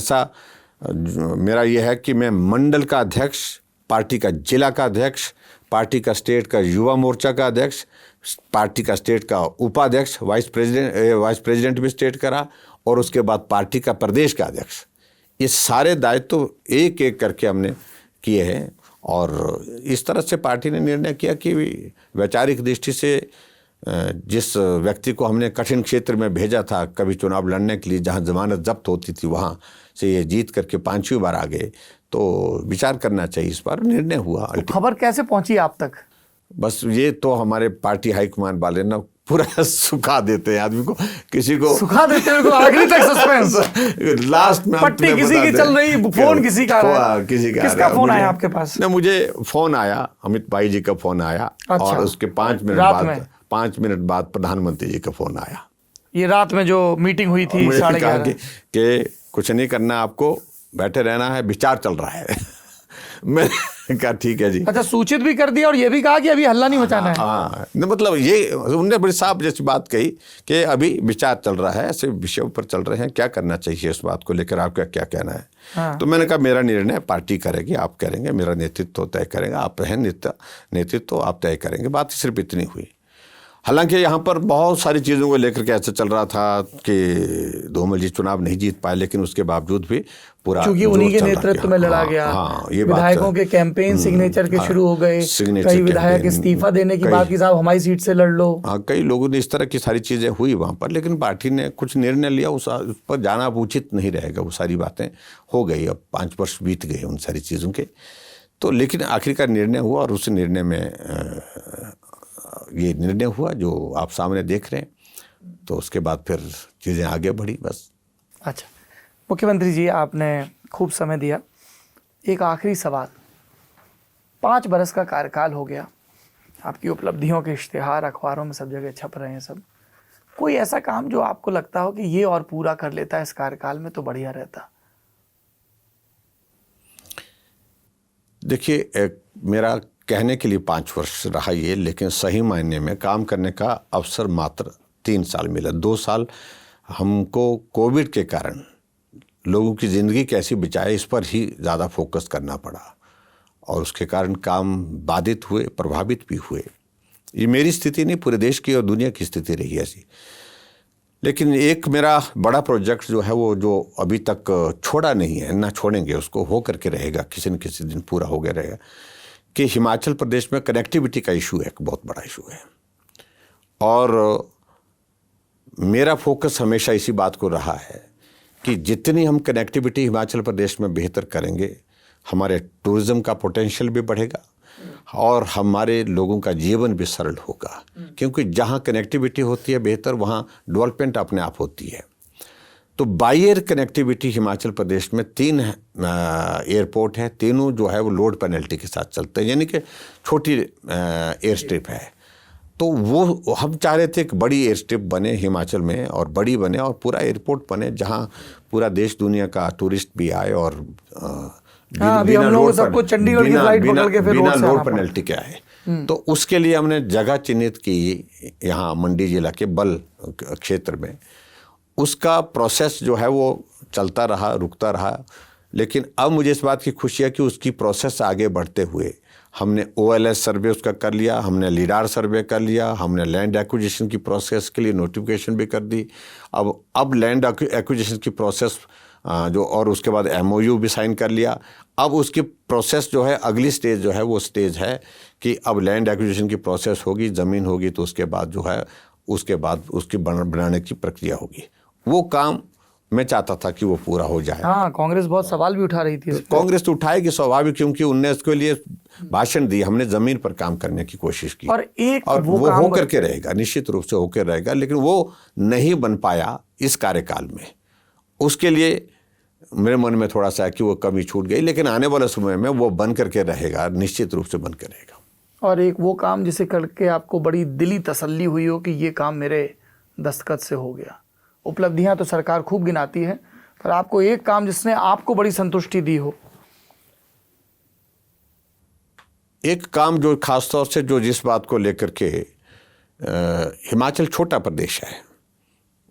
मेरा यह है कि मैं मंडल का अध्यक्ष, पार्टी का जिला का अध्यक्ष, पार्टी का स्टेट का युवा मोर्चा का अध्यक्ष, पार्टी का स्टेट का उपाध्यक्ष, वाइस प्रेसिडेंट भी स्टेट का रहा, और उसके बाद पार्टी का प्रदेश का अध्यक्ष। ये सारे दायित्व एक एक करके हमने किए हैं। और इस तरह से पार्टी ने निर्णय किया कि वैचारिक दृष्टि से जिस व्यक्ति को हमने कठिन क्षेत्र में भेजा था कभी चुनाव लड़ने के लिए, जहां जमानत जब्त होती थी, वहां से ये जीत करके 5वीं बार आ गए, तो विचार करना चाहिए इस पर। निर्णय हुआ। तो खबर कैसे पहुंची आप तक? बस ये तो हमारे पार्टी हाईकमान वाले ना पूरा सुखा देते हैं आदमी को, किसी को सुखा देते हैं, आखिरी तक सस्पेंस। लास्ट में पट्टी किसी की चल रही, फोन किसी का किसका फोन आया आपके पास? ना, मुझे फोन आया, अमित भाई जी का फोन आया। अच्छा। और उसके 5 मिनट बाद प्रधानमंत्री जी का फोन आया। ये रात में जो मीटिंग हुई थी 11:30 कि कुछ नहीं करना, आपको बैठे रहना है, विचार चल रहा है। मैंने कहा ठीक है जी। अच्छा, सूचित भी कर दिया और ये भी कहा कि अभी हल्ला नहीं मचाना है। हाँ, मतलब ये उन्होंने बड़ी साफ जैसी बात कही कि अभी विचार चल रहा है, ऐसे विषयों पर चल रहे हैं, क्या करना चाहिए इस बात को लेकर, आपका क्या कहना है। हाँ। तो मैंने कहा मेरा निर्णय पार्टी करेगी, आप करेंगे, मेरा नेतृत्व तय करेंगे, आप हैं नेतृत्व, आप तय करेंगे। बात सिर्फ इतनी हुई। हालांकि यहाँ पर बहुत सारी चीज़ों को लेकर के ऐसा चल रहा था कि धूमल जी चुनाव नहीं जीत पाए, लेकिन उसके बावजूद भी पूरा, क्योंकि उन्हीं के नेतृत्व में लड़ा गया। हाँ, ये विधायकों के कैंपेन सिग्नेचर के शुरू हो गए, कई विधायक इस्तीफा देने की बात की, साहब हमारी सीट से लड़ लो। हाँ, कई लोगों ने इस तरह की सारी चीज़ें हुई वहाँ पर, लेकिन पार्टी ने कुछ निर्णय लिया, उस पर जाना अब उचित नहीं रहेगा। वो सारी बातें हो गई, अब 5 वर्ष बीत गए उन सारी चीज़ों के। तो लेकिन आखिरकार निर्णय हुआ, और उस निर्णय में ये निर्णय हुआ जो आप सामने देख रहे हैं। तो उसके बाद फिर चीज़ें आगे बढ़ी बस। अच्छा, मुख्यमंत्री जी, आपने खूब समय दिया। एक आखिरी सवाल, 5 बरस का कार्यकाल हो गया, आपकी उपलब्धियों के इश्तिहार अखबारों में सब जगह छप रहे हैं सब। कोई ऐसा काम जो आपको लगता हो कि ये और पूरा कर लेता है इस कार्यकाल में तो बढ़िया रहता? देखिए, मेरा कहने के लिए 5 वर्ष रहा ये, लेकिन सही मायने में काम करने का अवसर मात्र 3 साल मिला। 2 साल हमको कोविड के कारण लोगों की ज़िंदगी कैसी बचाए इस पर ही ज़्यादा फोकस करना पड़ा, और उसके कारण काम बाधित हुए, प्रभावित भी हुए। ये मेरी स्थिति नहीं, पूरे देश की और दुनिया की स्थिति रही ऐसी। लेकिन एक मेरा बड़ा प्रोजेक्ट जो है, वो जो अभी तक छोड़ा नहीं है, ना छोड़ेंगे उसको, हो करके रहेगा, किसी न किसी दिन पूरा हो गया रहेगा, कि हिमाचल प्रदेश में कनेक्टिविटी का इशू है, एक बहुत बड़ा इशू है। और मेरा फोकस हमेशा इसी बात को रहा है कि जितनी हम कनेक्टिविटी हिमाचल प्रदेश में बेहतर करेंगे, हमारे टूरिज़्म का पोटेंशियल भी बढ़ेगा, और हमारे लोगों का जीवन भी सरल होगा, क्योंकि जहाँ कनेक्टिविटी होती है बेहतर, वहाँ डेवलपमेंट अपने आप होती है। तो by air connectivity Himachal Pradesh में 3 एयरपोर्ट है, तीनों जो है वो लोड पेनल्टी के साथ चलते हैं, यानी कि छोटी एयर स्ट्रिप है। तो वो हम चाह रहे थे कि बड़ी एयर स्ट्रिप बने हिमाचल में, और बड़ी बने और पूरा एयरपोर्ट बने जहाँ पूरा देश दुनिया का टूरिस्ट भी आए और अभी हम लोग सबको चंडीगढ़ की फ्लाइट पकड़ के फिर बिना लोड पेनल्टी के आए। तो उसके लिए हमने जगह चिन्हित की यहाँ मंडी जिला के बल क्षेत्र में। उसका प्रोसेस जो है वो चलता रहा, रुकता रहा, लेकिन अब मुझे इस बात की खुशी है कि उसकी प्रोसेस आगे बढ़ते हुए हमने OLS सर्वे उसका कर लिया, हमने लीडार सर्वे कर लिया, हमने लैंड एक्विजिशन की प्रोसेस के लिए नोटिफिकेशन भी कर दी। अब लैंड एक्विजिशन की प्रोसेस जो, और उसके बाद MOU भी साइन कर लिया। अब उसकी प्रोसेस जो है, अगली स्टेज जो है वो स्टेज है कि अब लैंड एक्विजिशन की प्रोसेस होगी, ज़मीन होगी, तो उसके बाद जो है उसके बाद उसकी बनाने की प्रक्रिया होगी। वो काम मैं चाहता था कि वो पूरा हो जाए। हाँ, कांग्रेस बहुत सवाल भी उठा रही थी। कांग्रेस तो उठाएगी स्वाभाविक, क्योंकि उनने इसके लिए भाषण दिए, हमने जमीन पर काम करने की कोशिश की, और वो होकर के रहेगा, निश्चित रूप से होकर रहेगा, लेकिन वो नहीं बन पाया इस कार्यकाल में। उसके लिए मेरे मन में थोड़ा सा है कि वो कमी छूट गई, लेकिन आने वाले समय में वो बन करके रहेगा, निश्चित रूप से बन के रहेगा। और एक वो काम जिसे करके आपको बड़ी दिली तसल्ली हुई हो कि ये काम मेरे दस्तखत से हो गया। उपलब्धियां तो सरकार खूब गिनाती है, पर आपको एक काम जिसने आपको बड़ी संतुष्टि दी हो। एक काम जो खासतौर से जो जिस बात को लेकर के, हिमाचल छोटा प्रदेश है,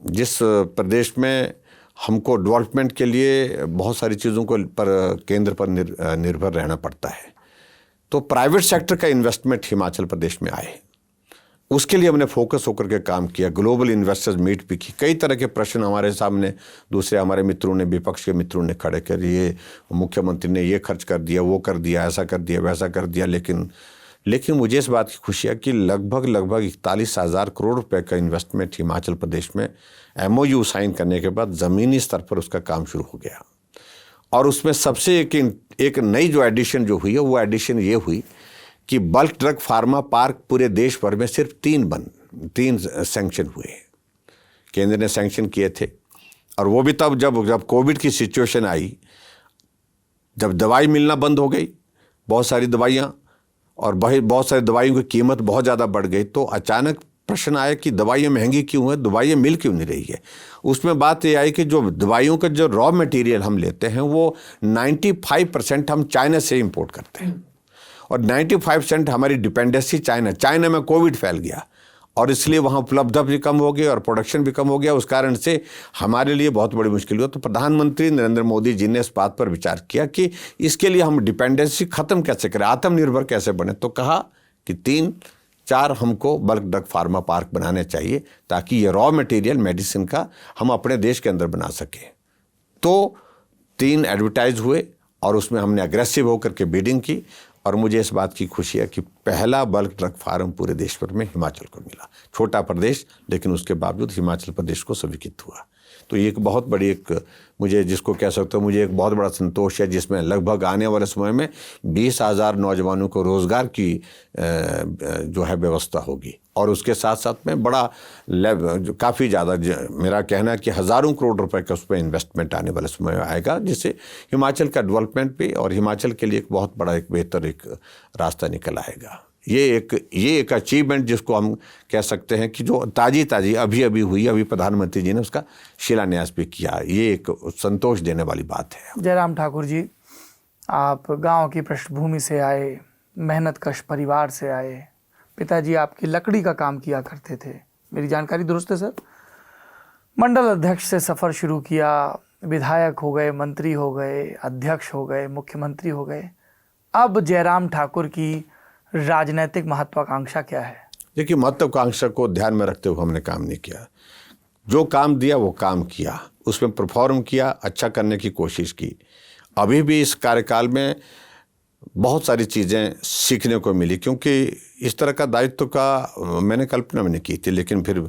जिस प्रदेश में हमको डेवलपमेंट के लिए बहुत सारी चीज़ों को पर केंद्र पर निर्भर रहना पड़ता है, तो प्राइवेट सेक्टर का इन्वेस्टमेंट हिमाचल प्रदेश में आए, उसके लिए हमने फोकस होकर के काम किया। ग्लोबल इन्वेस्टर्स मीट भी की। कई तरह के प्रश्न हमारे सामने दूसरे हमारे मित्रों ने, विपक्ष के मित्रों ने खड़े कर, ये मुख्यमंत्री ने ये खर्च कर दिया, वो कर दिया, ऐसा कर दिया, वैसा कर दिया, लेकिन मुझे इस बात की खुशी है कि लगभग 41,000 करोड़ रुपए का इन्वेस्टमेंट हिमाचल प्रदेश में MOU साइन करने के बाद ज़मीनी स्तर पर उसका काम शुरू हो गया। और उसमें सबसे एक नई जो एडिशन जो हुई है, वो एडिशन ये हुई कि बल्क ड्रग फार्मा पार्क पूरे देश भर में सिर्फ 3 सैंक्शन हुए, केंद्र ने सैंक्शन किए थे। और वो भी तब जब कोविड की सिचुएशन आई, जब दवाई मिलना बंद हो गई, बहुत सारी दवाइयाँ, और बहुत सारी दवाइयों की कीमत बहुत ज़्यादा बढ़ गई, तो अचानक प्रश्न आया कि दवाइयाँ महंगी क्यों है, दवाइयाँ मिल क्यों नहीं रही है। उसमें बात ये आई कि जो दवाइयों का जो रॉ मटेरियल हम लेते हैं वो 95% हम चाइना से इंपोर्ट करते हैं, और 95% हमारी डिपेंडेंसी चाइना में कोविड फैल गया, और इसलिए वहाँ उपलब्धता भी कम हो गई और प्रोडक्शन भी कम हो गया। उस कारण से हमारे लिए बहुत बड़ी मुश्किल हुई। तो प्रधानमंत्री नरेंद्र मोदी जी ने इस बात पर विचार किया कि इसके लिए हम डिपेंडेंसी ख़त्म कैसे करें, आत्मनिर्भर कैसे बने। तो कहा कि 3-4 हमको बल्क ड्रग फार्मा पार्क बनाने चाहिए, ताकि ये रॉ मटेरियल मेडिसिन का हम अपने देश के अंदर बना सकें। तो 3 एडवर्टाइज हुए, और उसमें हमने अग्रेसिव होकर के बिडिंग की, और मुझे इस बात की खुशी है कि पहला बल्क ड्रग फार्म पूरे देश भर में हिमाचल को मिला। छोटा प्रदेश, लेकिन उसके बावजूद हिमाचल प्रदेश को स्वीकृत हुआ। तो ये एक बहुत बड़ी, मुझे जिसको कह सकते हो, मुझे एक बहुत बड़ा संतोष है, जिसमें लगभग आने वाले समय में 20,000 नौजवानों को रोज़गार की जो है व्यवस्था होगी। और उसके साथ साथ में बड़ा काफ़ी ज़्यादा, मेरा कहना है कि हज़ारों करोड़ रुपए का उस पर इन्वेस्टमेंट आने वाले समय में आएगा, जिससे हिमाचल का डेवलपमेंट भी और हिमाचल के लिए एक बहुत बड़ा एक बेहतर एक रास्ता निकल आएगा। ये एक अचीवमेंट जिसको हम कह सकते हैं कि जो ताज़ी अभी हुई, अभी प्रधानमंत्री जी ने उसका शिलान्यास भी किया। ये एक संतोष देने वाली बात है। जयराम ठाकुर जी, आप गांव की पृष्ठभूमि से आए, मेहनतकश परिवार से आए, पिताजी आपकी लकड़ी का काम किया करते थे, मेरी जानकारी दुरुस्त है सर? मंडल अध्यक्ष से सफ़र शुरू किया, विधायक हो गए, मंत्री हो गए, अध्यक्ष हो गए, मुख्यमंत्री हो गए। अब जयराम ठाकुर की राजनीतिक महत्वाकांक्षा क्या है? देखिए, महत्वाकांक्षा को ध्यान में रखते हुए हमने काम नहीं किया। जो काम दिया वो काम किया, उसमें परफॉर्म किया, अच्छा करने की कोशिश की। अभी भी इस कार्यकाल में बहुत सारी चीज़ें सीखने को मिली, क्योंकि इस तरह का दायित्व का मैंने कल्पना में नहीं की थी। लेकिन फिर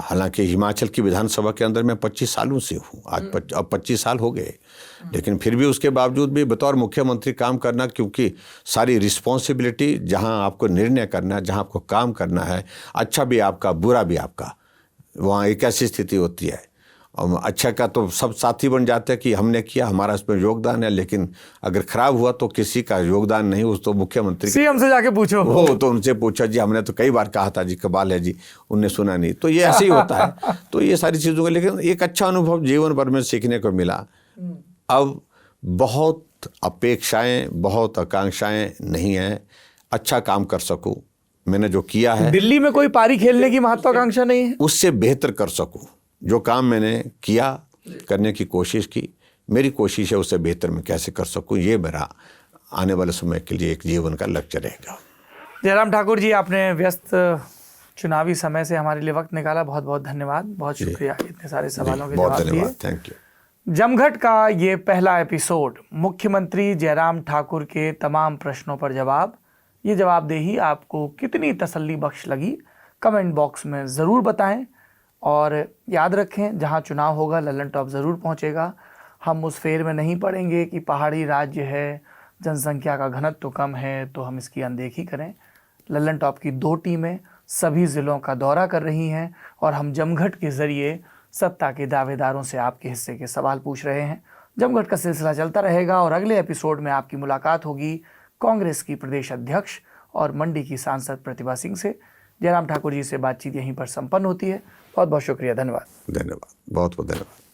हालांकि हिमाचल की विधानसभा के अंदर मैं 25 सालों से हूँ, अब 25 साल हो गए, लेकिन फिर भी उसके बावजूद भी बतौर मुख्यमंत्री काम करना, क्योंकि सारी रिस्पॉन्सिबिलिटी, जहाँ आपको निर्णय करना है, जहाँ आपको काम करना है, अच्छा भी आपका बुरा भी आपका, वहाँ एक ऐसी स्थिति होती है। और अच्छा का तो सब साथी बन जाते हैं कि हमने किया, हमारा इसमें योगदान है, लेकिन अगर खराब हुआ तो किसी का योगदान नहीं, उस तो मुख्यमंत्री सीएम से जाके पूछो, वो तो उनसे पूछा जी, हमने तो कई बार कहा था जी, कबाल है जी, उनने सुना नहीं। तो ये ऐसे ही होता है। तो ये सारी चीज़ों का, लेकिन एक अच्छा अनुभव जीवन भर में सीखने को मिला। अब बहुत अपेक्षाएं, बहुत आकांक्षाएं नहीं है, अच्छा काम कर सकूं, मैंने जो किया है दिल्ली में कोई पारी खेलने की महत्वाकांक्षा नहीं है, उससे बेहतर कर सकूं। जो काम मैंने किया, करने की कोशिश की, मेरी कोशिश है उससे बेहतर मैं कैसे कर सकूं, ये मेरा आने वाले समय के लिए एक जीवन का लक्ष्य रहेगा। जयराम ठाकुर जी, आपने व्यस्त चुनावी समय से हमारे लिए वक्त निकाला, बहुत बहुत धन्यवाद, बहुत शुक्रिया इतने सारे सवालों के बहुत जवाब दिए। Thank you. जमघट का ये पहला एपिसोड, मुख्यमंत्री जयराम ठाकुर के तमाम प्रश्नों पर जवाब। ये जवाबदेही आपको कितनी तसल्ली बख्श लगी, कमेंट बॉक्स में ज़रूर बताएं। और याद रखें, जहां चुनाव होगा लल्लन टॉप ज़रूर पहुंचेगा। हम उस फेर में नहीं पड़ेंगे कि पहाड़ी राज्य है, जनसंख्या का घनत्व कम है तो हम इसकी अनदेखी करें। लल्लन टॉप की 2 टीमें सभी ज़िलों का दौरा कर रही हैं और हम जमघट के ज़रिए सत्ता के दावेदारों से आपके हिस्से के सवाल पूछ रहे हैं। जमघट का सिलसिला चलता रहेगा और अगले एपिसोड में आपकी मुलाकात होगी कांग्रेस की प्रदेश अध्यक्ष और मंडी की सांसद प्रतिभा सिंह से। जयराम ठाकुर जी से बातचीत यहीं पर संपन्न होती है। बहुत बहुत शुक्रिया, धन्यवाद। धन्यवाद, बहुत बहुत धन्यवाद।